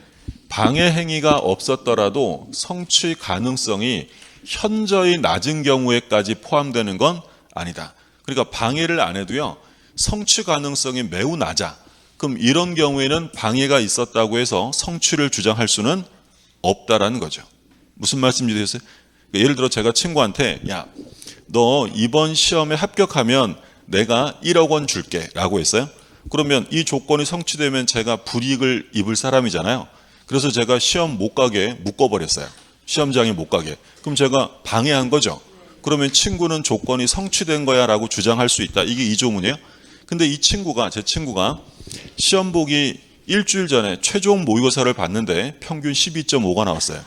Speaker 1: 방해 행위가 없었더라도 성취 가능성이 현저히 낮은 경우에까지 포함되는 건 아니다. 그러니까 방해를 안 해도요, 성취 가능성이 매우 낮아. 그럼 이런 경우에는 방해가 있었다고 해서 성취를 주장할 수는 없다라는 거죠. 무슨 말씀인지 되겠어요? 그러니까 예를 들어 제가 친구한테 야, 너 이번 시험에 합격하면 내가 1억 원 줄게 라고 했어요. 그러면 이 조건이 성취되면 제가 불이익을 입을 사람이잖아요. 그래서 제가 시험 못 가게 묶어버렸어요. 시험장에 못 가게. 그럼 제가 방해한 거죠. 그러면 친구는 조건이 성취된 거야 라고 주장할 수 있다. 이게 이조문이에요. 근데 이 친구가, 제 친구가 시험 보기 일주일 전에 최종 모의고사를 봤는데 평균 12.5가 나왔어요.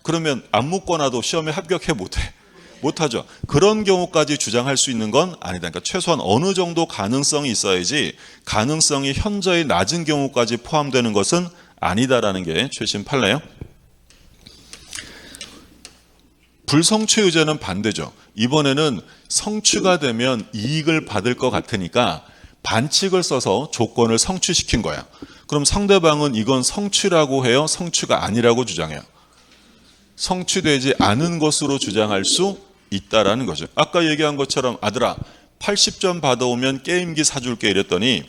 Speaker 1: 그러면 안 묶어놔도 시험에 합격해 못하죠. 그런 경우까지 주장할 수 있는 건 아니다. 그러니까 최소한 어느 정도 가능성이 있어야지 가능성이 현저히 낮은 경우까지 포함되는 것은 아니다라는 게 최신 판례예요. 불성취 의제는 반대죠. 이번에는 성취가 되면 이익을 받을 것 같으니까 반칙을 써서 조건을 성취시킨 거야. 그럼 상대방은 이건 성취라고 해요? 성취가 아니라고 주장해요? 성취되지 않은 것으로 주장할 수 있다라는 거죠. 아까 얘기한 것처럼 아들아 80점 받아오면 게임기 사줄게 이랬더니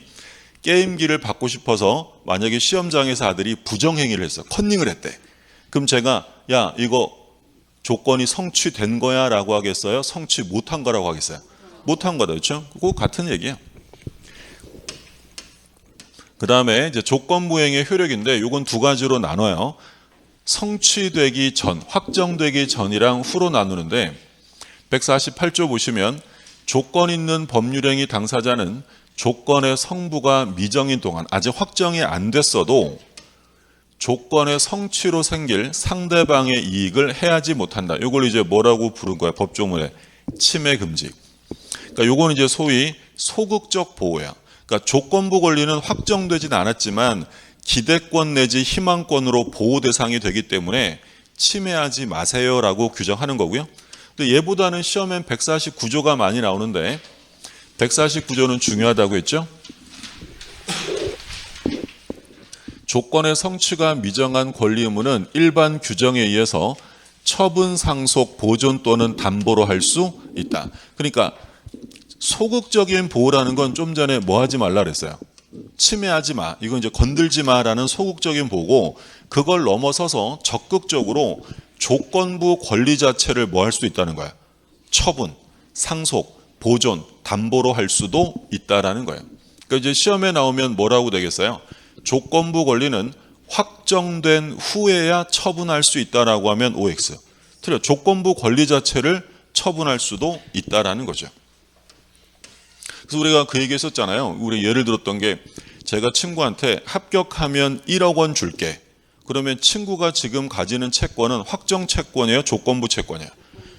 Speaker 1: 게임기를 받고 싶어서 만약에 시험장에서 아들이 부정행위를 했어. 컨닝을 했대. 그럼 제가 야 이거 조건이 성취된 거야 라고 하겠어요? 성취 못한 거라고 하겠어요? 못한 거다. 그렇죠? 그거 같은 얘기예요. 그 다음에 이제 조건부행의 효력인데 이건 두 가지로 나눠요. 성취되기 전, 확정되기 전이랑 후로 나누는데 148조 보시면 조건 있는 법률행위 당사자는 조건의 성부가 미정인 동안 아직 확정이 안 됐어도 조건의 성취로 생길 상대방의 이익을 해하지 못한다. 이걸 이제 뭐라고 부른 거야? 법조문에 침해 금지. 그러니까 요거는 이제 소위 소극적 보호야. 그러니까 조건부 권리는 확정되진 않았지만 기대권 내지 희망권으로 보호 대상이 되기 때문에 침해하지 마세요라고 규정하는 거고요. 근데 얘보다는 시험엔 149조가 많이 나오는데 149조는 중요하다고 했죠. 조건의 성취가 미정한 권리 의무는 일반 규정에 의해서 처분, 상속, 보존 또는 담보로 할 수 있다. 그러니까 소극적인 보호라는 건 좀 전에 뭐 하지 말라 그랬어요. 침해하지 마. 이건 이제 건들지 마라는 소극적인 보호고 그걸 넘어서서 적극적으로 조건부 권리 자체를 뭐 할 수 있다는 거야. 처분, 상속, 보존, 담보로 할 수도 있다라는 거예요. 그러니까 이제 시험에 나오면 뭐라고 되겠어요? 조건부 권리는 확정된 후에야 처분할 수 있다라고 하면 OX. 틀려. 조건부 권리 자체를 처분할 수도 있다라는 거죠. 그래서 우리가 그 얘기 했었잖아요. 우리 예를 들었던 게 제가 친구한테 합격하면 1억 원 줄게. 그러면 친구가 지금 가지는 채권은 확정 채권이에요? 조건부 채권이에요?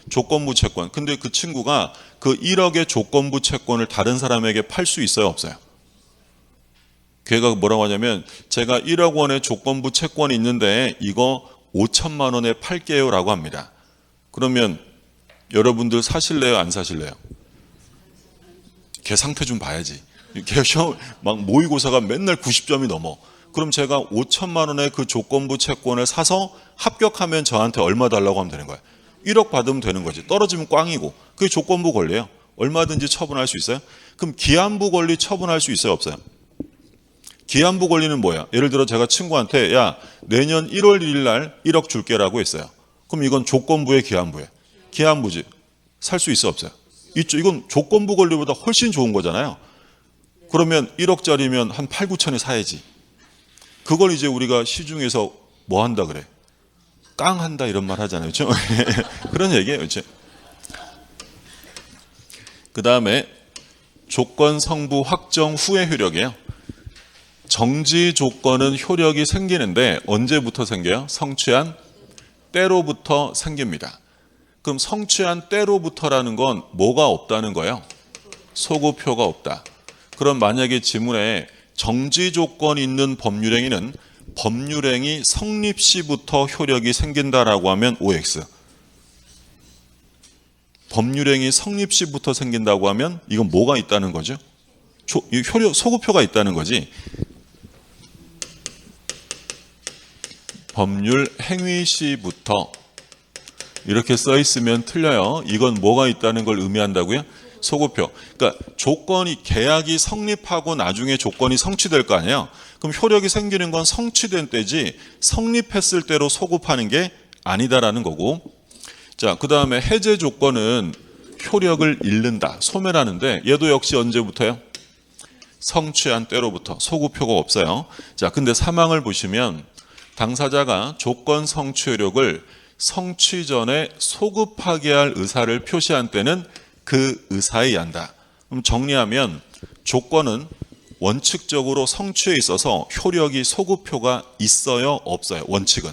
Speaker 1: 조건부 채권. 근데 그 친구가 그 1억의 조건부 채권을 다른 사람에게 팔 수 있어요? 없어요? 걔가 뭐라고 하냐면 제가 1억 원의 조건부 채권이 있는데 이거 5천만 원에 팔게요 라고 합니다. 그러면 여러분들 사실래요? 안 사실래요? 걔 상태 좀 봐야지. 걔 시험 막 모의고사가 맨날 90점이 넘어. 그럼 제가 5천만 원의 그 조건부 채권을 사서 합격하면 저한테 얼마 달라고 하면 되는 거야. 1억 받으면 되는 거지. 떨어지면 꽝이고. 그게 조건부 권리예요. 얼마든지 처분할 수 있어요. 그럼 기한부 권리 처분할 수 있어요? 없어요? 기한부 권리는 뭐야? 예를 들어 제가 친구한테 야 내년 1월 1일 날 1억 줄게라고 했어요. 그럼 이건 조건부의 기한부예요. 기한부지. 살 수 있어? 없어요? 있죠. 이건 조건부 권리보다 훨씬 좋은 거잖아요. 그러면 1억짜리면 한 8, 9천에 사야지. 그걸 이제 우리가 시중에서 뭐 한다 그래? 깡한다 이런 말 하잖아요. 그렇죠? 그런 얘기예요. 그렇죠? 그 다음에 조건 성부 확정 후의 효력이에요. 정지 조건은 효력이 생기는데 언제부터 생겨요? 성취한 때로부터 생깁니다. 그럼 성취한 때로부터라는 건 뭐가 없다는 거예요? 소급효가 없다. 그럼 만약에 지문에 정지 조건이 있는 법률행위는 법률행위 성립 시부터 효력이 생긴다라고 하면 OX. 법률행위 성립 시부터 생긴다고 하면 이건 뭐가 있다는 거죠? 효력, 소급효가 있다는 거지. 법률 행위 시부터 이렇게 써 있으면 틀려요. 이건 뭐가 있다는 걸 의미한다고요? 소급효. 그러니까 조건이 계약이 성립하고 나중에 조건이 성취될 거 아니에요. 그럼 효력이 생기는 건 성취된 때지 성립했을 때로 소급하는 게 아니다라는 거고. 자, 그다음에 해제 조건은 효력을 잃는다. 소멸하는데 얘도 역시 언제부터요? 성취한 때로부터. 소급효가 없어요. 자, 근데 사망을 보시면 당사자가 조건 성취 효력을 성취 전에 소급하게 할 의사를 표시한 때는 그 의사에 의한다. 그럼 정리하면 조건은 원칙적으로 성취에 있어서 효력이 소급효가 있어요? 없어요? 원칙은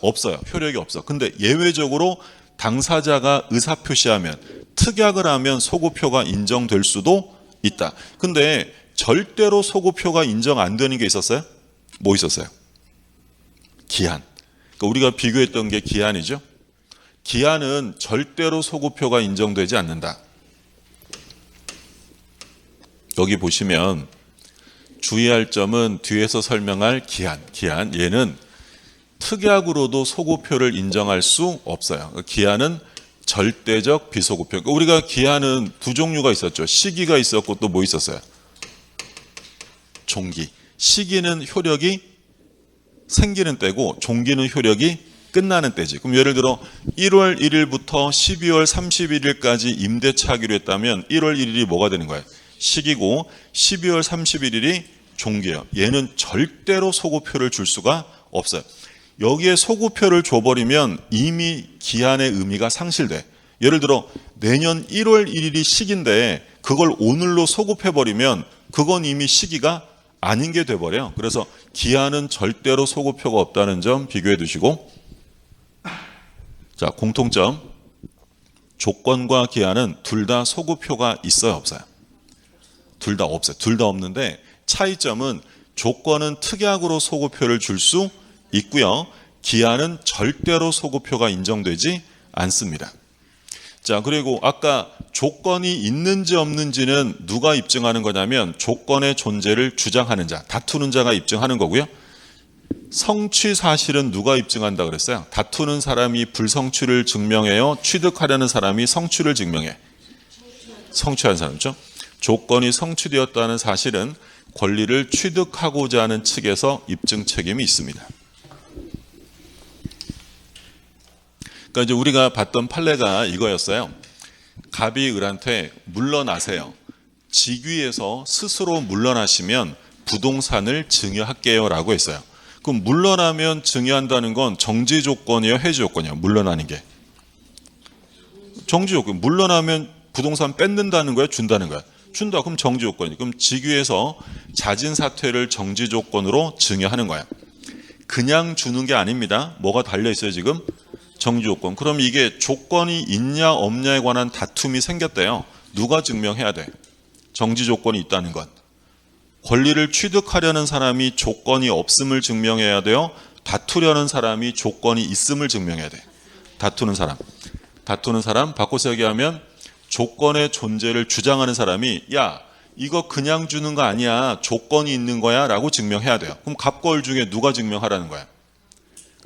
Speaker 1: 없어요. 효력이 없어. 근데 예외적으로 당사자가 의사 표시하면 특약을 하면 소급효가 인정될 수도 있다. 근데 절대로 소급효가 인정 안 되는 게 있었어요? 뭐 있었어요? 기한. 그러니까 우리가 비교했던 게 기한이죠. 기한은 절대로 소급효가 인정되지 않는다. 여기 보시면 주의할 점은 뒤에서 설명할 기한. 얘는 특약으로도 소급효를 인정할 수 없어요. 기한은 절대적 비소급효. 그러니까 우리가 기한은 두 종류가 있었죠. 시기가 있었고 또 뭐 있었어요? 종기. 시기는 효력이 생기는 때고 종기는 효력이 끝나는 때지. 그럼 예를 들어 1월 1일부터 12월 31일까지 임대차 하기로 했다면 1월 1일이 뭐가 되는 거예요? 시기고 12월 31일이 종기예요. 얘는 절대로 소급효를 줄 수가 없어요. 여기에 소급효를 줘버리면 이미 기한의 의미가 상실돼. 예를 들어 내년 1월 1일이 시기인데 그걸 오늘로 소급해버리면 그건 이미 시기가 아닌 게 돼버려요. 그래서 기한은 절대로 소급효가 없다는 점 비교해 두시고, 자, 공통점. 조건과 기한은 둘 다 소급효가 있어요, 없어요? 둘 다 없어요. 둘 다 없는데 차이점은 조건은 특약으로 소급효를 줄 수 있고요. 기한은 절대로 소급효가 인정되지 않습니다. 자, 그리고 아까 조건이 있는지 없는지는 누가 입증하는 거냐면 조건의 존재를 주장하는 자, 다투는 자가 입증하는 거고요. 성취 사실은 누가 입증한다 그랬어요? 다투는 사람이 불성취를 증명해요? 취득하려는 사람이 성취를 증명해? 성취한 사람이죠. 조건이 성취되었다는 사실은 권리를 취득하고자 하는 측에서 입증 책임이 있습니다. 그러니까 이제 우리가 봤던 판례가 이거였어요. 갑이 을한테 물러나세요. 직위에서 스스로 물러나시면 부동산을 증여할게요 라고 했어요. 그럼 물러나면 증여한다는 건 정지 조건이에요? 해지 조건이에요? 물러나는 게. 정지 조건. 물러나면 부동산 뺏는다는 거야? 준다는 거야? 준다. 그럼 정지 조건이에요. 그럼 직위에서 자진 사퇴를 정지 조건으로 증여하는 거야. 그냥 주는 게 아닙니다. 뭐가 달려 있어요 지금? 정지 조건. 그럼 이게 조건이 있냐 없냐에 관한 다툼이 생겼대요. 누가 증명해야 돼? 정지 조건이 있다는 건. 권리를 취득하려는 사람이 조건이 없음을 증명해야 돼요. 다투려는 사람이 조건이 있음을 증명해야 돼. 다투는 사람 바꿔서 얘기하면 조건의 존재를 주장하는 사람이 야 이거 그냥 주는 거 아니야. 조건이 있는 거야 라고 증명해야 돼요. 그럼 갑과 을 중에 누가 증명하라는 거야?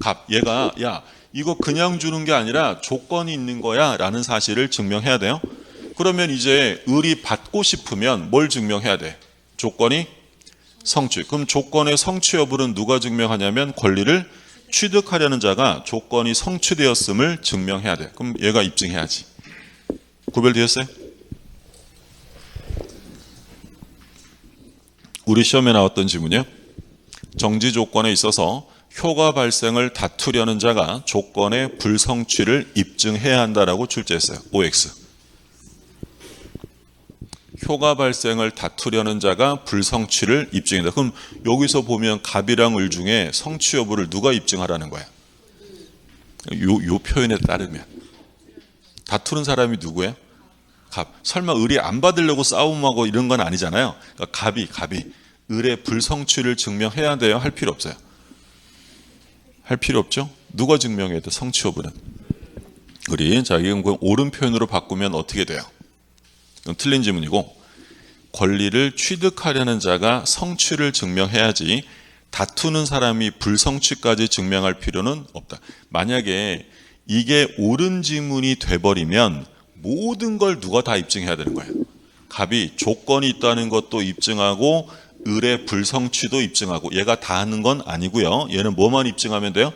Speaker 1: 갑. 얘가 야 이거 그냥 주는 게 아니라 조건이 있는 거야 라는 사실을 증명해야 돼요. 그러면 이제 을이 받고 싶으면 뭘 증명해야 돼? 조건이 성취. 그럼 조건의 성취 여부는 누가 증명하냐면 권리를 취득하려는 자가 조건이 성취되었음을 증명해야 돼. 그럼 얘가 입증해야지. 구별되었어요? 우리 시험에 나왔던 지문이요. 정지 조건에 있어서 효과 발생을 다투려는 자가 조건의 불성취를 입증해야 한다라고 출제했어요. OX. 효과 발생을 다투려는 자가 불성취를 입증한다. 그럼 여기서 보면 갑이랑 을 중에 성취 여부를 누가 입증하라는 거야? 요 표현에 따르면 다투는 사람이 누구예요? 갑. 설마 을이 안 받으려고 싸움하고 이런 건 아니잖아요. 그러니까 갑이 을의 불성취를 증명해야 돼요? 할 필요 없어요? 할 필요 없죠? 누가 증명해야 돼? 성취 여부는 을이. 자, 이건 옳은 표현으로 바꾸면 어떻게 돼요? 이건 틀린 지문이고, 권리를 취득하려는 자가 성취를 증명해야지 다투는 사람이 불성취까지 증명할 필요는 없다. 만약에 이게 옳은 지문이 돼버리면 모든 걸 누가 다 입증해야 되는 거예요. 갑이 조건이 있다는 것도 입증하고 을의 불성취도 입증하고, 얘가 다 하는 건 아니고요. 얘는 뭐만 입증하면 돼요?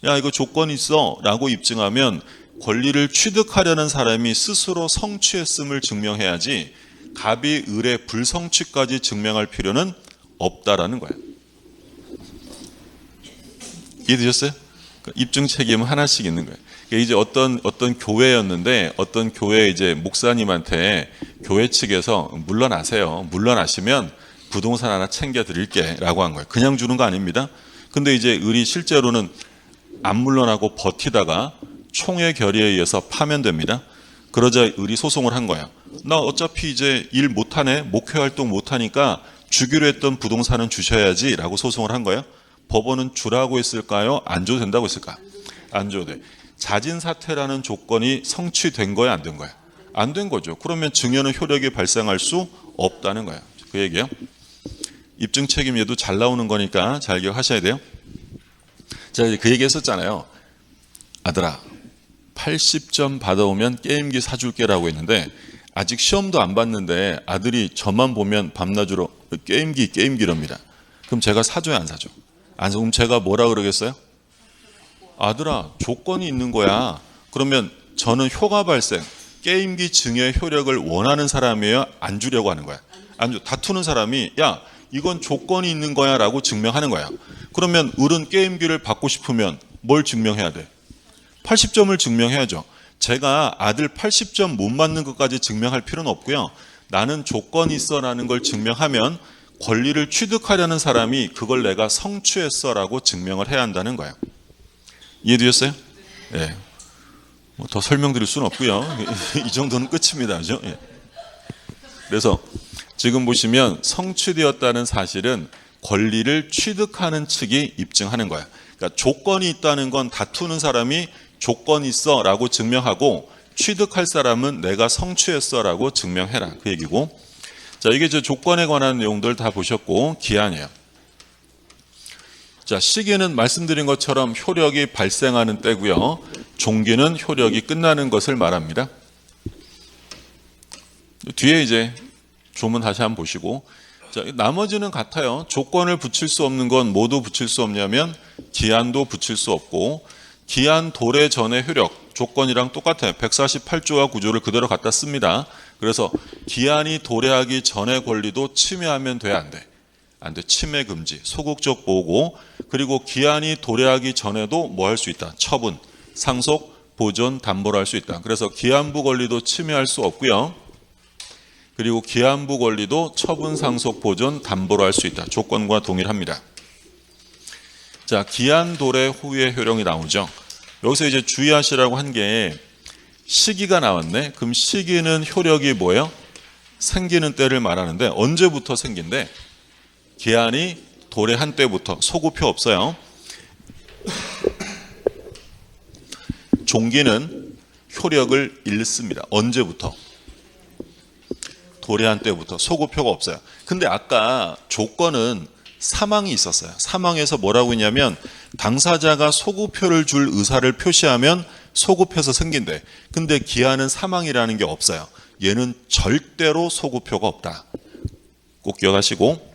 Speaker 1: 야, 이거 조건이 있어 라고 입증하면 권리를 취득하려는 사람이 스스로 성취했음을 증명해야지 갑이 을의 불성취까지 증명할 필요는 없다라는 거예요. 이해되셨어요? 입증 책임은 하나씩 있는 거예요. 그러니까 이제 어떤 교회였는데, 어떤 교회 이제 목사님한테 교회 측에서 물러나세요. 물러나시면 부동산 하나 챙겨 드릴게 라고 한 거예요. 그냥 주는 거 아닙니다. 근데 이제 을이 실제로는 안 물러나고 버티다가 총회 결의에 의해서 파면됩니다. 그러자 을이 소송을 한 거예요. 나 어차피 이제 일 못하네, 목회 활동 못하니까 주기로 했던 부동산은 주셔야지 라고 소송을 한 거예요. 법원은 주라고 했을까요? 안 줘도 된다고 했을까? 안 줘도 돼. 자진사퇴라는 조건이 성취된 거야, 안 된 거야? 안 된 거죠. 그러면 증여는 효력이 발생할 수 없다는 거예요. 그 얘기예요. 입증 책임 얘도 잘 나오는 거니까 잘 기억하셔야 돼요. 제가 이제 그 얘기 했었잖아요. 아들아, 80점 받아오면 게임기 사줄게라고 했는데 아직 시험도 안 봤는데 아들이 저만 보면 밤낮으로 게임기랍니다. 그럼 제가 사줘야 안 사줘? 안 사줘. 그럼 제가 뭐라 그러겠어요? 아들아, 조건이 있는 거야. 그러면 저는 효과 발생, 게임기 증여의 효력을 원하는 사람이에요? 안 주려고 하는 거야? 안 줘. 다투는 사람이 야, 이건 조건이 있는 거야 라고 증명하는 거야. 그러면 을은 게임기를 받고 싶으면 뭘 증명해야 돼? 80점을 증명해야죠. 제가 아들 80점 못 맞는 것까지 증명할 필요는 없고요. 나는 조건이 있어 라는 걸 증명하면 권리를 취득하려는 사람이 그걸 내가 성취했어 라고 증명을 해야 한다는 거예요. 이해되셨어요? 네. 뭐 더 설명드릴 수는 없고요. 이 정도는 끝입니다. 그죠? 예. 그래서 지금 보시면 성취되었다는 사실은 권리를 취득하는 측이 입증하는 거야. 그러니까 조건이 있다는 건 다투는 사람이 조건이 있어 라고 증명하고, 취득할 사람은 내가 성취했어 라고 증명해라, 그 얘기고. 자, 이게 저 조건에 관한 내용들 다 보셨고, 기한이에요. 자, 시기는 말씀드린 것처럼 효력이 발생하는 때고요. 종기는 효력이 끝나는 것을 말합니다. 뒤에 이제 조문 다시 한번 보시고, 자, 나머지는 같아요. 조건을 붙일 수 없는 건 모두 붙일 수 없냐면 기한도 붙일 수 없고, 기한 도래 전의 효력, 조건이랑 똑같아요. 148조와 구조를 그대로 갖다 씁니다. 그래서 기한이 도래하기 전의 권리도 침해하면 돼, 안 돼? 안 돼. 침해 금지, 소극적 보고. 그리고 기한이 도래하기 전에도 뭐 할 수 있다? 처분, 상속, 보존, 담보를 할 수 있다. 그래서 기한부 권리도 침해할 수 없고요. 그리고 기한부 권리도 처분, 상속, 보존, 담보로 할 수 있다. 조건과 동일합니다. 자, 기한 도래 후의 효력이 나오죠. 여기서 이제 주의하시라고 한 게 시기가 나왔네. 그럼 시기는 효력이 뭐예요? 생기는 때를 말하는데 언제부터 생긴대? 기한이 도래한 때부터. 소구표 없어요. 종기는 효력을 잃습니다. 언제부터? 도래한 때부터. 소구표가 없어요. 근데 아까 조건은 사망이 있었어요. 사망에서 뭐라고 했냐면 당사자가 소구표를 줄 의사를 표시하면 소구표에서 생긴대. 근데 기한은 사망이라는 게 없어요. 얘는 절대로 소구표가 없다. 꼭 기억하시고,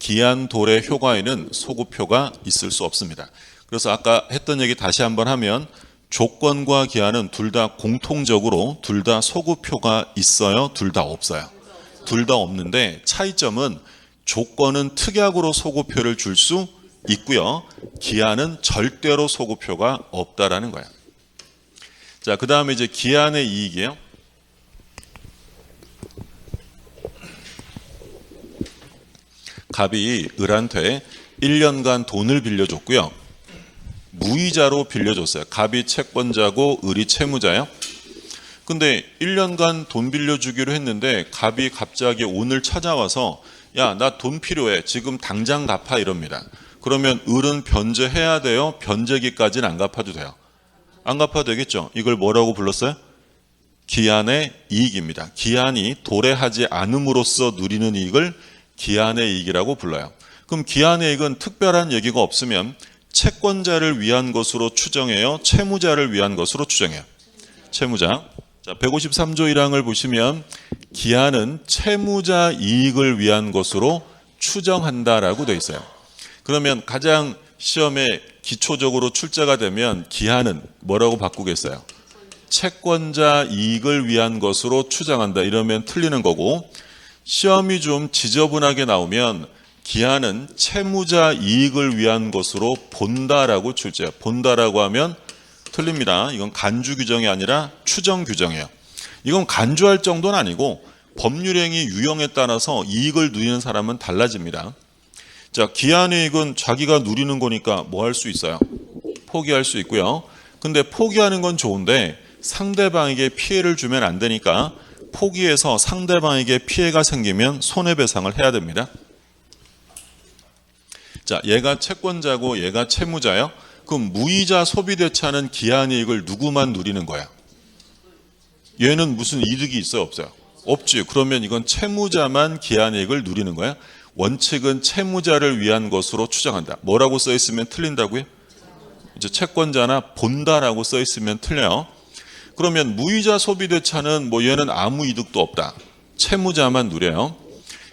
Speaker 1: 기한 도래 효과에는 소구표가 있을 수 없습니다. 그래서 아까 했던 얘기 다시 한번 하면 조건과 기한은 둘 다 공통적으로 둘 다 소구표가 있어요? 둘 다 없어요? 둘 다 없는데 차이점은 조건은 특약으로 소급표를 줄 수 있고요. 기한은 절대로 소급표가 없다라는 거예요. 자, 그 다음에 이제 기한의 이익이에요. 갑이 을한테 1년간 돈을 빌려줬고요. 무이자로 빌려줬어요. 갑이 채권자고 을이 채무자예요. 근데 1년간 돈 빌려주기로 했는데 갑이 갑자기 오늘 찾아와서 야, 나 돈 필요해. 지금 당장 갚아 이럽니다. 그러면 을은 변제해야 돼요? 변제기까지는 안 갚아도 돼요? 안 갚아도 되겠죠? 이걸 뭐라고 불렀어요? 기한의 이익입니다. 기한이 도래하지 않음으로써 누리는 이익을 기한의 이익이라고 불러요. 그럼 기한의 이익은 특별한 얘기가 없으면 채권자를 위한 것으로 추정해요? 채무자를 위한 것으로 추정해요? 채무자. 자, 153조 1항을 보시면 기한은 채무자 이익을 위한 것으로 추정한다라고 되어 있어요. 그러면 가장 시험에 기초적으로 출제가 되면 기한은 뭐라고 바꾸겠어요? 채권자 이익을 위한 것으로 추정한다. 이러면 틀리는 거고, 시험이 좀 지저분하게 나오면 기한은 채무자 이익을 위한 것으로 본다라고 출제해요. 본다라고 하면 틀립니다. 이건 간주 규정이 아니라 추정 규정이에요. 이건 간주할 정도는 아니고 법률행위 유형에 따라서 이익을 누리는 사람은 달라집니다. 자, 기한의 이익은 자기가 누리는 거니까 뭐 할 수 있어요? 포기할 수 있고요. 근데 포기하는 건 좋은데 상대방에게 피해를 주면 안 되니까 포기해서 상대방에게 피해가 생기면 손해배상을 해야 됩니다. 자, 얘가 채권자고 얘가 채무자예요. 그럼 무이자 소비대차는 기한이익을 누구만 누리는 거야? 얘는 무슨 이득이 있어요? 없어요? 없지. 그러면 이건 채무자만 기한이익을 누리는 거야? 원칙은 채무자를 위한 것으로 추정한다. 뭐라고 써 있으면 틀린다고요? 이제 채권자나 본다라고 써 있으면 틀려요. 그러면 무이자 소비대차는 뭐 얘는 아무 이득도 없다. 채무자만 누려요.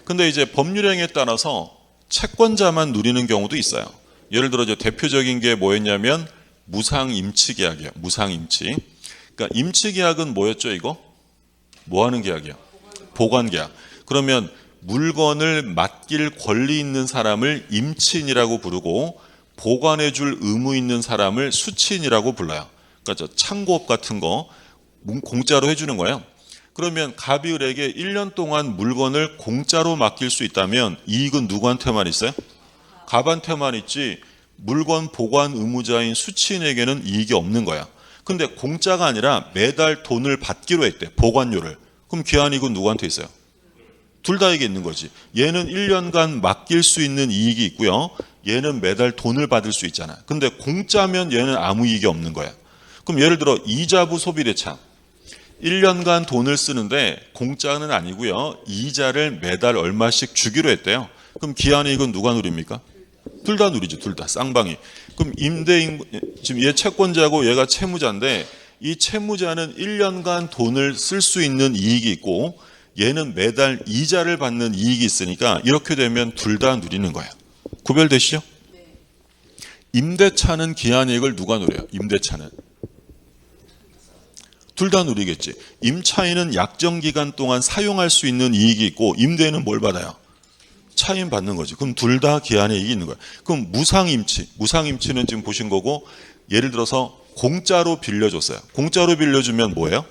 Speaker 1: 근데 이제 법률행위에 따라서 채권자만 누리는 경우도 있어요. 예를 들어 이제 대표적인 게 뭐였냐면 무상임치계약이에요. 무상임치. 그러니까 임치계약은 뭐였죠, 이거? 뭐 하는 계약이야? 보관계약. 그러면 물건을 맡길 권리 있는 사람을 임치인이라고 부르고 보관해 줄 의무 있는 사람을 수치인이라고 불러요. 그러니까 저 창고업 같은 거 공짜로 해주는 거예요. 그러면 갑이 을에게 1년 동안 물건을 공짜로 맡길 수 있다면 이익은 누구한테만 있어요? 갑한테만 있지 물건 보관 의무자인 수치인에게는 이익이 없는 거야. 근데 공짜가 아니라 매달 돈을 받기로 했대. 보관료를. 그럼 기한이익은 누구한테 있어요? 둘 다에게 있는 거지. 얘는 1년간 맡길 수 있는 이익이 있고요. 얘는 매달 돈을 받을 수 있잖아. 근데 공짜면 얘는 아무 이익이 없는 거야. 그럼 예를 들어 이자부 소비대차. 1년간 돈을 쓰는데 공짜는 아니고요. 이자를 매달 얼마씩 주기로 했대요. 그럼 기한이익은 누가 누립니까? 둘 다 누리죠. 둘 다. 쌍방이. 그럼 임대인, 지금 얘 채권자고 얘가 채무자인데 이 채무자는 1년간 돈을 쓸 수 있는 이익이 있고 얘는 매달 이자를 받는 이익이 있으니까 이렇게 되면 둘 다 누리는 거예요. 구별되시죠? 임대차는 기한이익을 누가 누려요? 임대차는. 둘 다 누리겠지. 임차인은 약정 기간 동안 사용할 수 있는 이익이 있고 임대인은 뭘 받아요? 차임 받는 거지. 그럼 둘 다 기한의 이익이 있는 거야. 그럼 무상임치. 무상임치는 지금 보신 거고 예를 들어서 공짜로 빌려줬어요. 공짜로 빌려주면 뭐예요?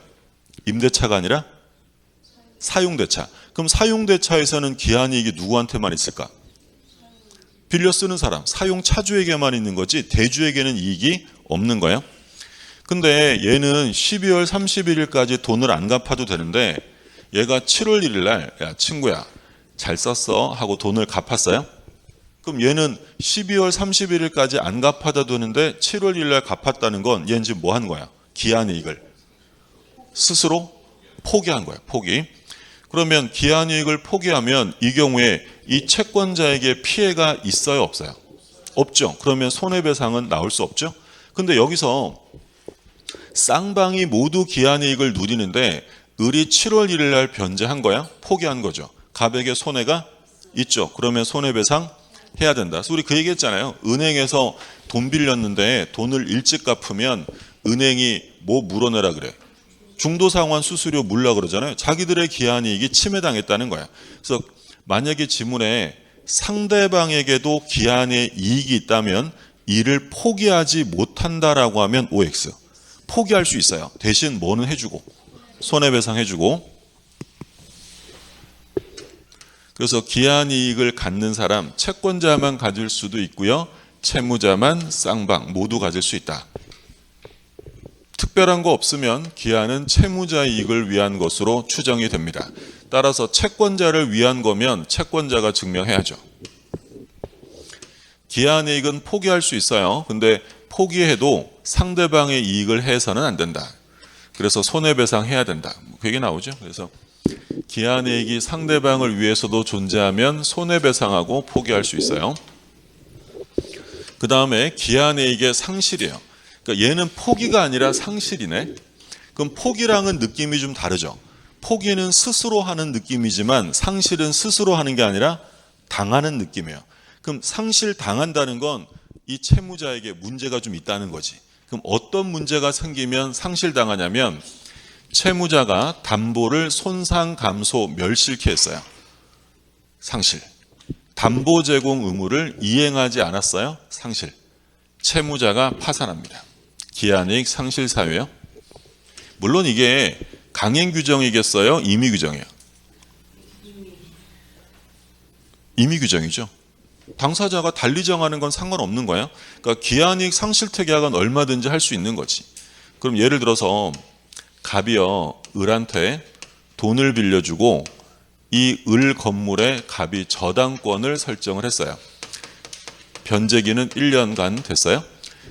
Speaker 1: 임대차가 아니라 사용대차. 그럼 사용대차에서는 기한이익이 누구한테만 있을까? 빌려 쓰는 사람, 사용차주에게만 있는 거지 대주에게는 이익이 없는 거예요. 근데 얘는 12월 31일까지 돈을 안 갚아도 되는데 얘가 7월 1일 날 야 친구야 잘 썼어 하고 돈을 갚았어요. 그럼 얘는 12월 31일까지 안 갚아도 되는데 7월 1일 날 갚았다는 건 얘는 지금 뭐 한 거야? 기한이익을 스스로 포기한 거야. 포기. 그러면 기한이익을 포기하면 이 경우에 이 채권자에게 피해가 있어요? 없어요? 없죠. 그러면 손해배상은 나올 수 없죠. 근데 여기서 쌍방이 모두 기한이익을 누리는데 을이 7월 1일 날 변제한 거야? 포기한 거죠. 갑에게 손해가 있죠. 그러면 손해배상 해야 된다. 그래서 우리 그 얘기했잖아요. 은행에서 돈 빌렸는데 돈을 일찍 갚으면 은행이 뭐 물어내라 그래? 중도상환 수수료 물라 그러잖아요. 자기들의 기한이익이 침해당했다는 거야. 그래서 만약에 지문에 상대방에게도 기한의 이익이 있다면 이를 포기하지 못한다라고 하면 OX. 포기할 수 있어요. 대신 뭐는 해주고, 손해배상 해주고. 그래서 기한이익을 갖는 사람, 채권자만 가질 수도 있고요, 채무자만 쌍방 모두 가질 수 있다. 특별한 거 없으면 기한은 채무자 이익을 위한 것으로 추정이 됩니다. 따라서 채권자를 위한 거면 채권자가 증명해야죠. 기한이익은 포기할 수 있어요. 근데 포기해도 상대방의 이익을 해서는 안 된다. 그래서 손해배상 해야 된다. 그게 나오죠. 그래서 기한이익이 상대방을 위해서도 존재하면 손해배상하고 포기할 수 있어요. 그 다음에 기한이익의 상실이에요. 그러니까 얘는 포기가 아니라 상실이네. 그럼 포기랑은 느낌이 좀 다르죠. 포기는 스스로 하는 느낌이지만 상실은 스스로 하는 게 아니라 당하는 느낌이에요. 그럼 상실 당한다는 건 이 채무자에게 문제가 좀 있다는 거지. 그럼 어떤 문제가 생기면 상실 당하냐면 채무자가 담보를 손상, 감소, 멸실케 했어요. 상실. 담보 제공 의무를 이행하지 않았어요. 상실. 채무자가 파산합니다. 기한이익 상실 사유예요. 물론 이게 강행 규정이겠어요? 임의 규정이에요? 임의 규정이죠. 당사자가 달리 정하는 건 상관없는 거예요. 그러니까 기한이익 상실퇴 계약은 얼마든지 할 수 있는 거지. 그럼 예를 들어서 갑이요, 을한테 돈을 빌려주고 이 을 건물에 갑이 저당권을 설정을 했어요. 변제기는 1년간 됐어요.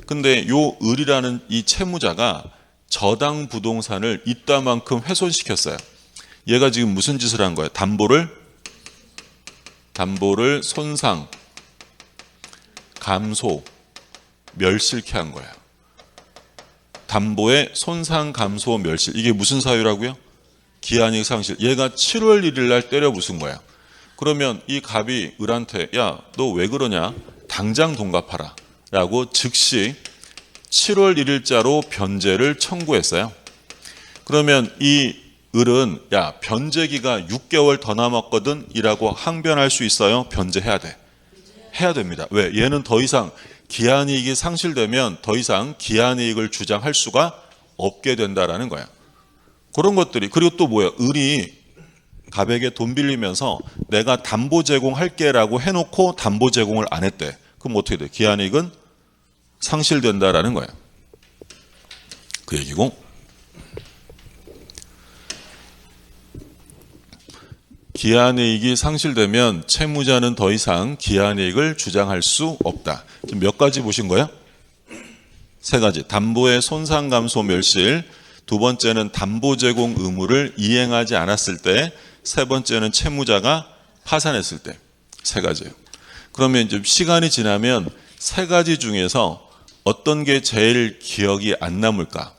Speaker 1: 근데 요 을이라는 이 채무자가 저당 부동산을 이따만큼 훼손시켰어요. 얘가 지금 무슨 짓을 한 거예요? 담보를 손상, 감소, 멸실케 한 거예요. 담보의 손상, 감소, 멸실. 이게 무슨 사유라고요? 기한이익 상실. 얘가 7월 1일 날 때려 부순 거야. 그러면 이 갑이 을한테 야, 너 왜 그러냐? 당장 돈 갚아라. 라고 즉시 7월 1일자로 변제를 청구했어요. 그러면 이 을은 야, 변제기가 6개월 더 남았거든 이라고 항변할 수 있어요? 변제해야 돼. 해야 됩니다. 왜? 얘는 더 이상 기한이익이 상실되면 더 이상 기한이익을 주장할 수가 없게 된다라는 거야. 그런 것들이. 그리고 또 뭐야? 을이 갑에게 돈 빌리면서 내가 담보 제공할게 라고 해놓고 담보 제공을 안 했대. 그럼 어떻게 돼? 기한이익은 상실된다라는 거야. 그 얘기고. 기한이익이 상실되면 채무자는 더 이상 기한이익을 주장할 수 없다. 지금 몇 가지 보신 거예요? 세 가지. 담보의 손상, 감소, 멸실. 두 번째는 담보 제공 의무를 이행하지 않았을 때. 세 번째는 채무자가 파산했을 때. 세 가지예요. 그러면 이제 시간이 지나면 세 가지 중에서 어떤 게 제일 기억이 안 남을까?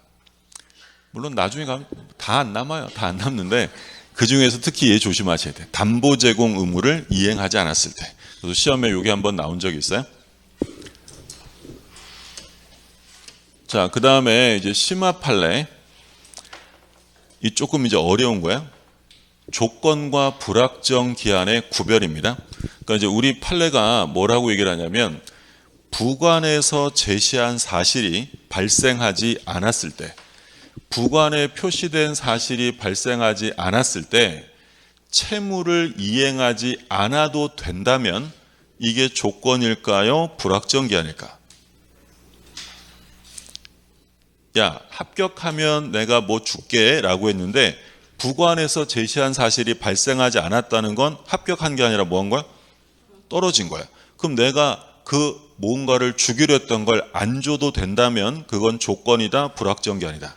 Speaker 1: 물론 나중에 가면 다 안 남아요. 다 안 남는데 그 중에서 특히 얘 조심하셔야 돼. 담보 제공 의무를 이행하지 않았을 때. 그래서 시험에 이게 한번 나온 적이 있어요. 자, 그 다음에 이제 심화 판례. 이 조금 이제 어려운 거야. 조건과 불확정 기한의 구별입니다. 그러니까 이제 우리 판례가 뭐라고 얘기를 하냐면 부관에서 제시한 사실이 발생하지 않았을 때, 부관에 표시된 사실이 발생하지 않았을 때 채무를 이행하지 않아도 된다면 이게 조건일까요? 불확정 기한일까? 야, 합격하면 내가 뭐 줄게 라고 했는데 부관에서 제시한 사실이 발생하지 않았다는 건 합격한 게 아니라 뭐 한 거야? 떨어진 거야. 그럼 내가 그 뭔가를 주기로 했던 걸 안 줘도 된다면 그건 조건이다, 불확정 기한이다.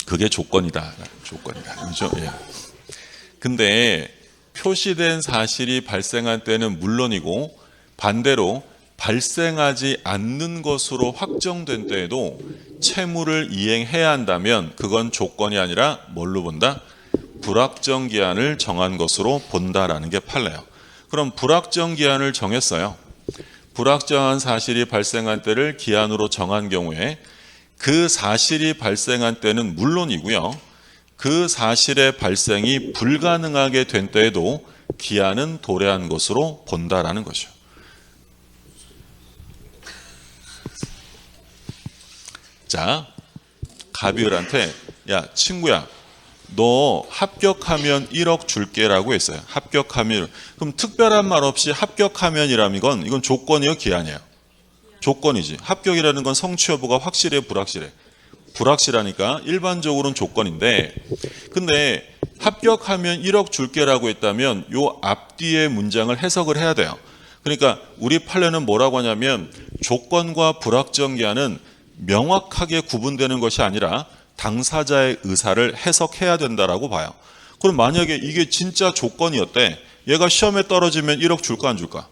Speaker 1: 그게 조건이다. 그렇죠? 예. 근데 표시된 사실이 발생한 때는 물론이고 반대로 발생하지 않는 것으로 확정된 때에도 채무를 이행해야 한다면 그건 조건이 아니라 뭘로 본다? 불확정 기한을 정한 것으로 본다라는 게 판례예요. 그럼 불확정 기한을 정했어요. 불확정한 사실이 발생한 때를 기한으로 정한 경우에 그 사실이 발생한 때는 물론이고요. 그 사실의 발생이 불가능하게 된 때에도 기한은 도래한 것으로 본다라는 것이죠. 자, 가비을한테 야 친구야 너 합격하면 1억 줄게라고 했어요. 합격하면. 그럼 특별한 말 없이 합격하면이라면 이건 조건이요 기한이에요? 조건이지. 합격이라는 건 성취 여부가 확실해 불확실해? 불확실하니까 일반적으로는 조건인데, 근데 합격하면 1억 줄게라고 했다면 요 앞뒤의 문장을 해석을 해야 돼요. 그러니까 우리 판례는 뭐라고 하냐면 조건과 불확정 기한은 명확하게 구분되는 것이 아니라 당사자의 의사를 해석해야 된다라고 봐요. 그럼 만약에 이게 진짜 조건이었대. 얘가 시험에 떨어지면 1억 줄까 안 줄까?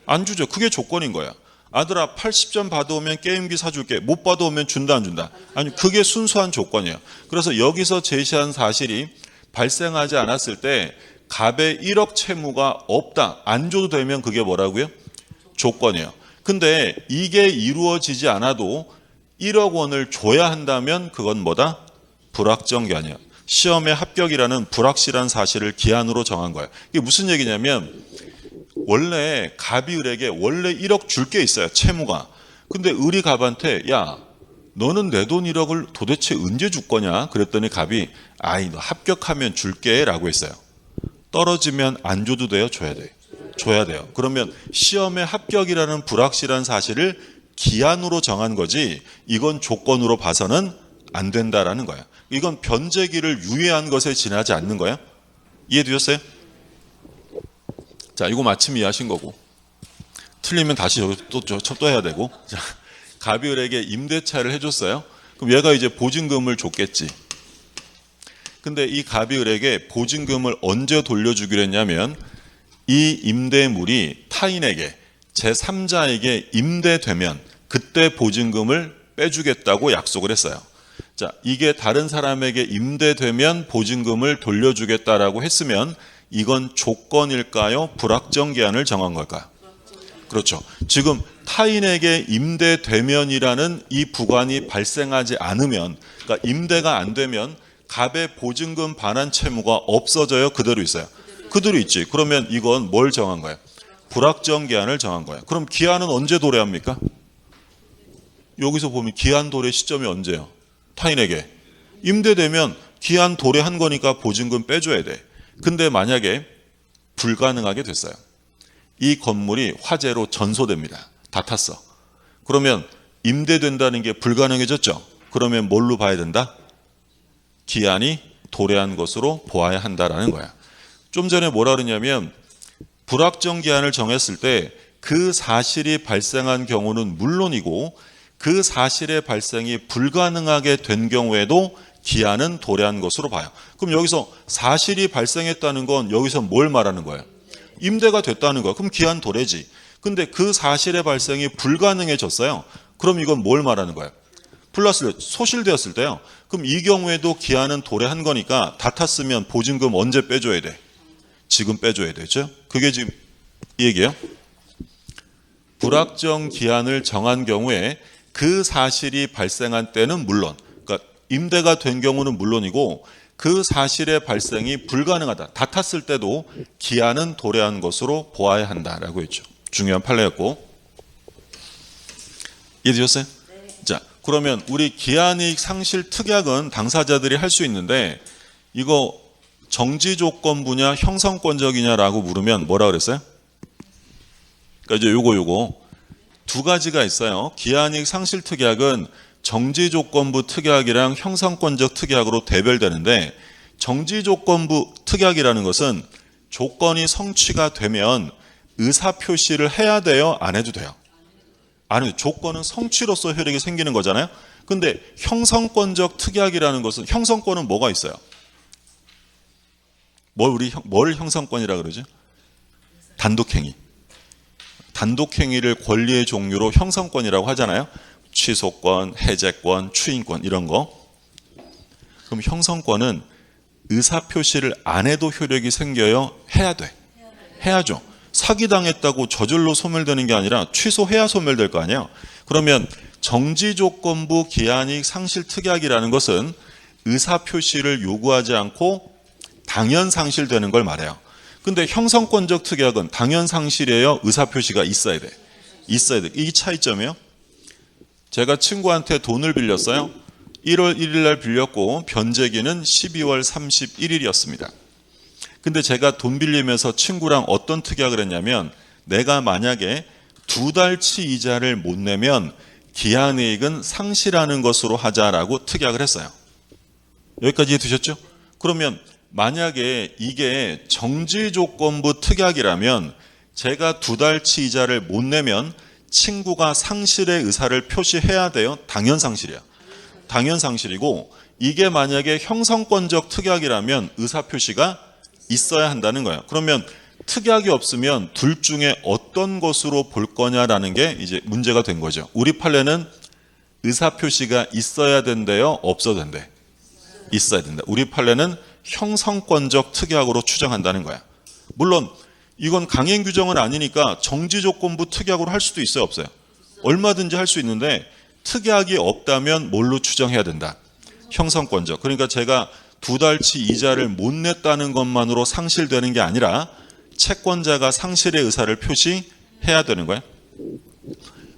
Speaker 1: 안 주죠. 그게 조건인 거야. 아들아 80점 받아오면 게임기 사줄게. 못 받아오면 준다 안 준다? 아니 그게 순수한 조건이에요. 그래서 여기서 제시한 사실이 발생하지 않았을 때 갑에 1억 채무가 없다. 안 줘도 되면 그게 뭐라고요? 조건이에요. 근데 이게 이루어지지 않아도 1억 원을 줘야 한다면 그건 뭐다? 불확정 기한이야. 시험에 합격이라는 불확실한 사실을 기한으로 정한 거야. 이게 무슨 얘기냐면 원래 갑이 을에게 원래 1억 줄 게 있어요. 채무가. 근데 을이 갑한테 야 너는 내 돈 1억을 도대체 언제 줄 거냐? 그랬더니 갑이 아이 너 합격하면 줄게 라고 했어요. 떨어지면 안 줘도 돼요? 줘야 돼요? 줘야 돼요. 그러면 시험에 합격이라는 불확실한 사실을 기한으로 정한 거지 이건 조건으로 봐서는 안 된다라는 거야. 이건 변제기를 유예한 것에 지나지 않는 거야. 이해되셨어요? 자, 이거 마침 이해하신 거고 틀리면 다시 또 첩도해야 되고. 자, 갑이 을에게 임대차를 해줬어요. 그럼 얘가 이제 보증금을 줬겠지. 근데 이 갑이 을에게 보증금을 언제 돌려주기로 했냐면 이 임대물이 타인에게 제3자에게 임대되면 그때 보증금을 빼주겠다고 약속을 했어요. 자, 이게 다른 사람에게 임대되면 보증금을 돌려주겠다라고 했으면 이건 조건일까요? 불확정 기한을 정한 걸까요? 그렇죠. 지금 타인에게 임대되면이라는 이 부관이 발생하지 않으면, 그러니까 임대가 안 되면 갑의 보증금 반환 채무가 없어져요? 그대로 있어요? 그대로 있지. 그러면 이건 뭘 정한 거예요? 불확정 기한을 정한 거예요. 그럼 기한은 언제 도래합니까? 여기서 보면 기한 도래 시점이 언제예요? 타인에게 임대되면 기한 도래한 거니까 보증금 빼줘야 돼. 근데 만약에 불가능하게 됐어요. 이 건물이 화재로 전소됩니다. 다 탔어. 그러면 임대된다는 게 불가능해졌죠. 그러면 뭘로 봐야 된다? 기한이 도래한 것으로 보아야 한다라는 거야. 좀 전에 뭐라 그러냐면 불확정 기한을 정했을 때 그 사실이 발생한 경우는 물론이고 그 사실의 발생이 불가능하게 된 경우에도 기한은 도래한 것으로 봐요. 그럼 여기서 사실이 발생했다는 건 여기서 뭘 말하는 거예요? 임대가 됐다는 거예요. 그럼 기한 도래지. 근데 그 사실의 발생이 불가능해졌어요. 그럼 이건 뭘 말하는 거예요? 플러스 소실되었을 때요. 그럼 이 경우에도 기한은 도래한 거니까 다 탔으면 보증금 언제 빼줘야 돼? 지금 빼줘야 되죠. 그게 지금 이 얘기예요. 불확정 기한을 정한 경우에 그 사실이 발생한 때는 물론, 그러니까 임대가 된 경우는 물론이고 그 사실의 발생이 불가능하다. 다 탔을 때도 기한은 도래한 것으로 보아야 한다라고 했죠. 중요한 판례였고. 이해되셨어요? 네. 자, 그러면 우리 기한이익 상실 특약은 당사자들이 할 수 있는데 이거 정지조건부냐 형성권적이냐라고 물으면 뭐라 그랬어요? 그러니까 이제 요거 두 가지가 있어요. 기한이익 상실 특약은 정지조건부 특약이랑 형성권적 특약으로 대별되는데 정지조건부 특약이라는 것은 조건이 성취가 되면 의사표시를 해야 돼요? 안 해도 돼요? 안 해도. 조건은 성취로서 효력이 생기는 거잖아요. 근데 형성권적 특약이라는 것은 형성권은 뭐가 있어요? 뭘 형성권이라 그러죠? 단독행위. 단독행위를 권리의 종류로 형성권이라고 하잖아요. 취소권, 해제권, 추인권 이런 거. 그럼 형성권은 의사표시를 안 해도 효력이 생겨요? 해야 돼? 해야죠. 사기당했다고 저절로 소멸되는 게 아니라 취소해야 소멸될 거 아니에요. 그러면 정지조건부 기한이익 상실특약이라는 것은 의사표시를 요구하지 않고 당연상실되는 걸 말해요. 근데 형성권적 특약은 당연상실이에요, 의사표시가 있어야 돼. 있어야 돼. 이 차이점이에요. 제가 친구한테 돈을 빌렸어요. 1월 1일 날 빌렸고 변제기는 12월 31일이었습니다. 근데 제가 돈 빌리면서 친구랑 어떤 특약을 했냐면, 내가 만약에 2달치 이자를 못 내면 기한이익은 상실하는 것으로 하자라고 특약을 했어요. 여기까지 드셨죠? 그러면 만약에 이게 정지조건부 특약이라면 제가 2달치 이자를 못 내면 친구가 상실의 의사를 표시해야 돼요? 당연상실이야. 당연상실이고, 이게 만약에 형성권적 특약이라면 의사표시가 있어야 한다는 거예요. 그러면 특약이 없으면 둘 중에 어떤 것으로 볼 거냐라는 게 이제 문제가 된 거죠. 우리 판례는 의사표시가 있어야 된대요, 없어도 된대? 있어야 된다. 우리 판례는 형성권적 특약으로 추정한다는 거야. 물론 이건 강행 규정은 아니니까 정지조건부 특약으로 할 수도 있어요, 없어요? 얼마든지 할 수 있는데 특약이 없다면 뭘로 추정해야 된다? 형성권적. 그러니까 제가 2달치 이자를 못 냈다는 것만으로 상실되는 게 아니라 채권자가 상실의 의사를 표시해야 되는 거예요.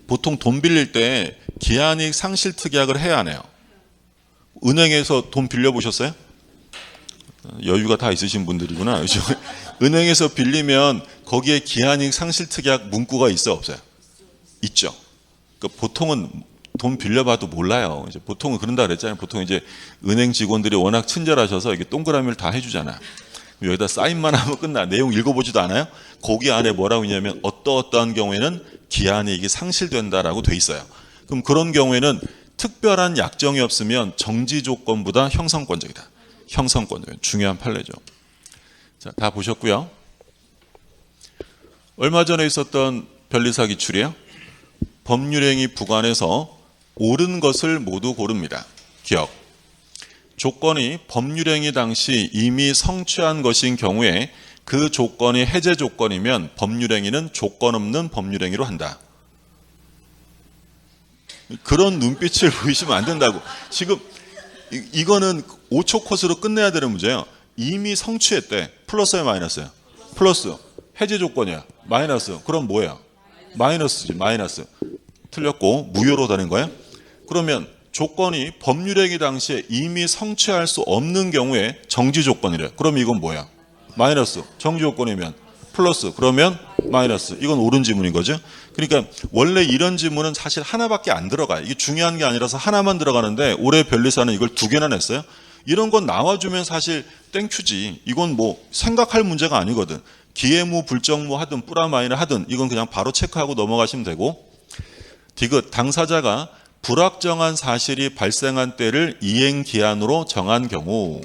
Speaker 1: 보통 돈 빌릴 때 기한이익 상실 특약을 해야 하네요. 은행에서 돈 빌려보셨어요? 여유가 다 있으신 분들이구나. 은행에서 빌리면 거기에 기한이익 상실 특약 문구가 있어요, 없어요? 있죠. 그러니까 보통은 돈 빌려봐도 몰라요. 이제 보통은 그런다 그랬잖아요. 보통 이제 은행 직원들이 워낙 친절하셔서 이게 동그라미를 다 해주잖아. 여기다 사인만 하면 끝나. 내용 읽어보지도 않아요. 거기 안에 뭐라고 있냐면 어떠어떠한 경우에는 기한이익이 상실된다라고 돼 있어요. 그럼 그런 경우에는 특별한 약정이 없으면 정지조건보다 형성권적이다. 형성권적. 중요한 판례죠. 자, 다 보셨고요. 얼마 전에 있었던 변리사 기출이에요. 법률행위 부관에서 옳은 것을 모두 고릅니다. 기억. 조건이 법률행위 당시 이미 성취한 것인 경우에 그 조건이 해제 조건이면 법률행위는 조건 없는 법률행위로 한다. 그런 눈빛을 보이시면 안 된다고. 지금 이거는 5초 컷으로 끝내야 되는 문제예요. 이미 성취했대. 플러스야 마이너스야? 플러스. 해제 조건이야. 마이너스. 그럼 뭐야? 마이너스지. 마이너스. 틀렸고 무효로 되는 거예요. 그러면 조건이 법률행위 당시에 이미 성취할 수 없는 경우에 정지 조건이래. 그럼 이건 뭐야? 마이너스. 정지 조건이면 플러스. 그러면 마이너스. 이건 옳은 지문인 거죠. 그러니까 원래 이런 지문은 사실 하나밖에 안 들어가요. 이게 중요한 게 아니라서 하나만 들어가는데 올해 변리사는 이걸 2개나 냈어요. 이런 건 나와주면 사실 땡큐지. 이건 뭐 생각할 문제가 아니거든. 기회무, 불정무 하든 뿌라마이너 하든 이건 그냥 바로 체크하고 넘어가시면 되고, 디귿, 당사자가 불확정한 사실이 발생한 때를 이행기한으로 정한 경우,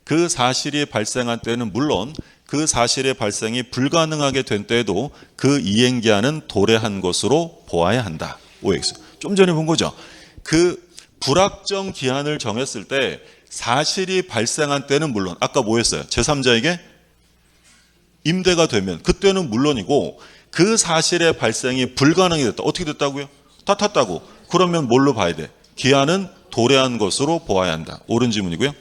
Speaker 1: 그 사실이 발생한 때는 물론 그 사실의 발생이 불가능하게 된 때에도 그 이행기한은 도래한 것으로 보아야 한다. OX. 좀 전에 본 거죠. 그 불확정 기한을 정했을 때 사실이 발생한 때는 물론 아까 뭐였어요? 제3자에게 임대가 되면 그때는 물론이고, 그 사실의 발생이 불가능이 됐다. 어떻게 됐다고요? 다 탔다고. 그러면 뭘로 봐야 돼? 기한은 도래한 것으로 보아야 한다. 옳은 지문이고요.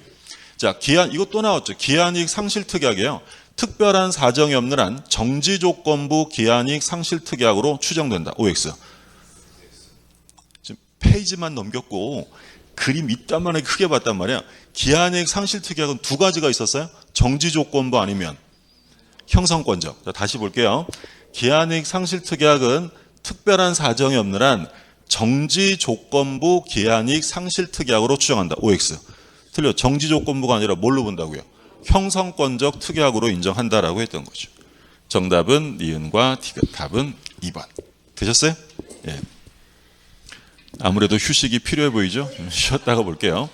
Speaker 1: 자, 기한, 이거 또 나왔죠. 기한이익 상실특약이에요. 특별한 사정이 없는 한 정지조건부 기한이익 상실특약으로 추정된다. OX. 지금 페이지만 넘겼고 그림 이따만하게 크게 봤단 말이야. 기한이익 상실특약은 2가지가 있었어요. 정지조건부 아니면 형성권적. 자, 다시 볼게요. 기한이익 상실특약은 특별한 사정이 없는 한 정지조건부 기한이익 상실특약으로 추정한다. OX. 틀려. 정지조건부가 아니라 뭘로 본다고요? 형성권적 특약으로 인정한다라고 했던 거죠. 정답은 니은과 디귿. 답은 2번. 되셨어요? 예. 아무래도 휴식이 필요해 보이죠? 좀 쉬었다가 볼게요.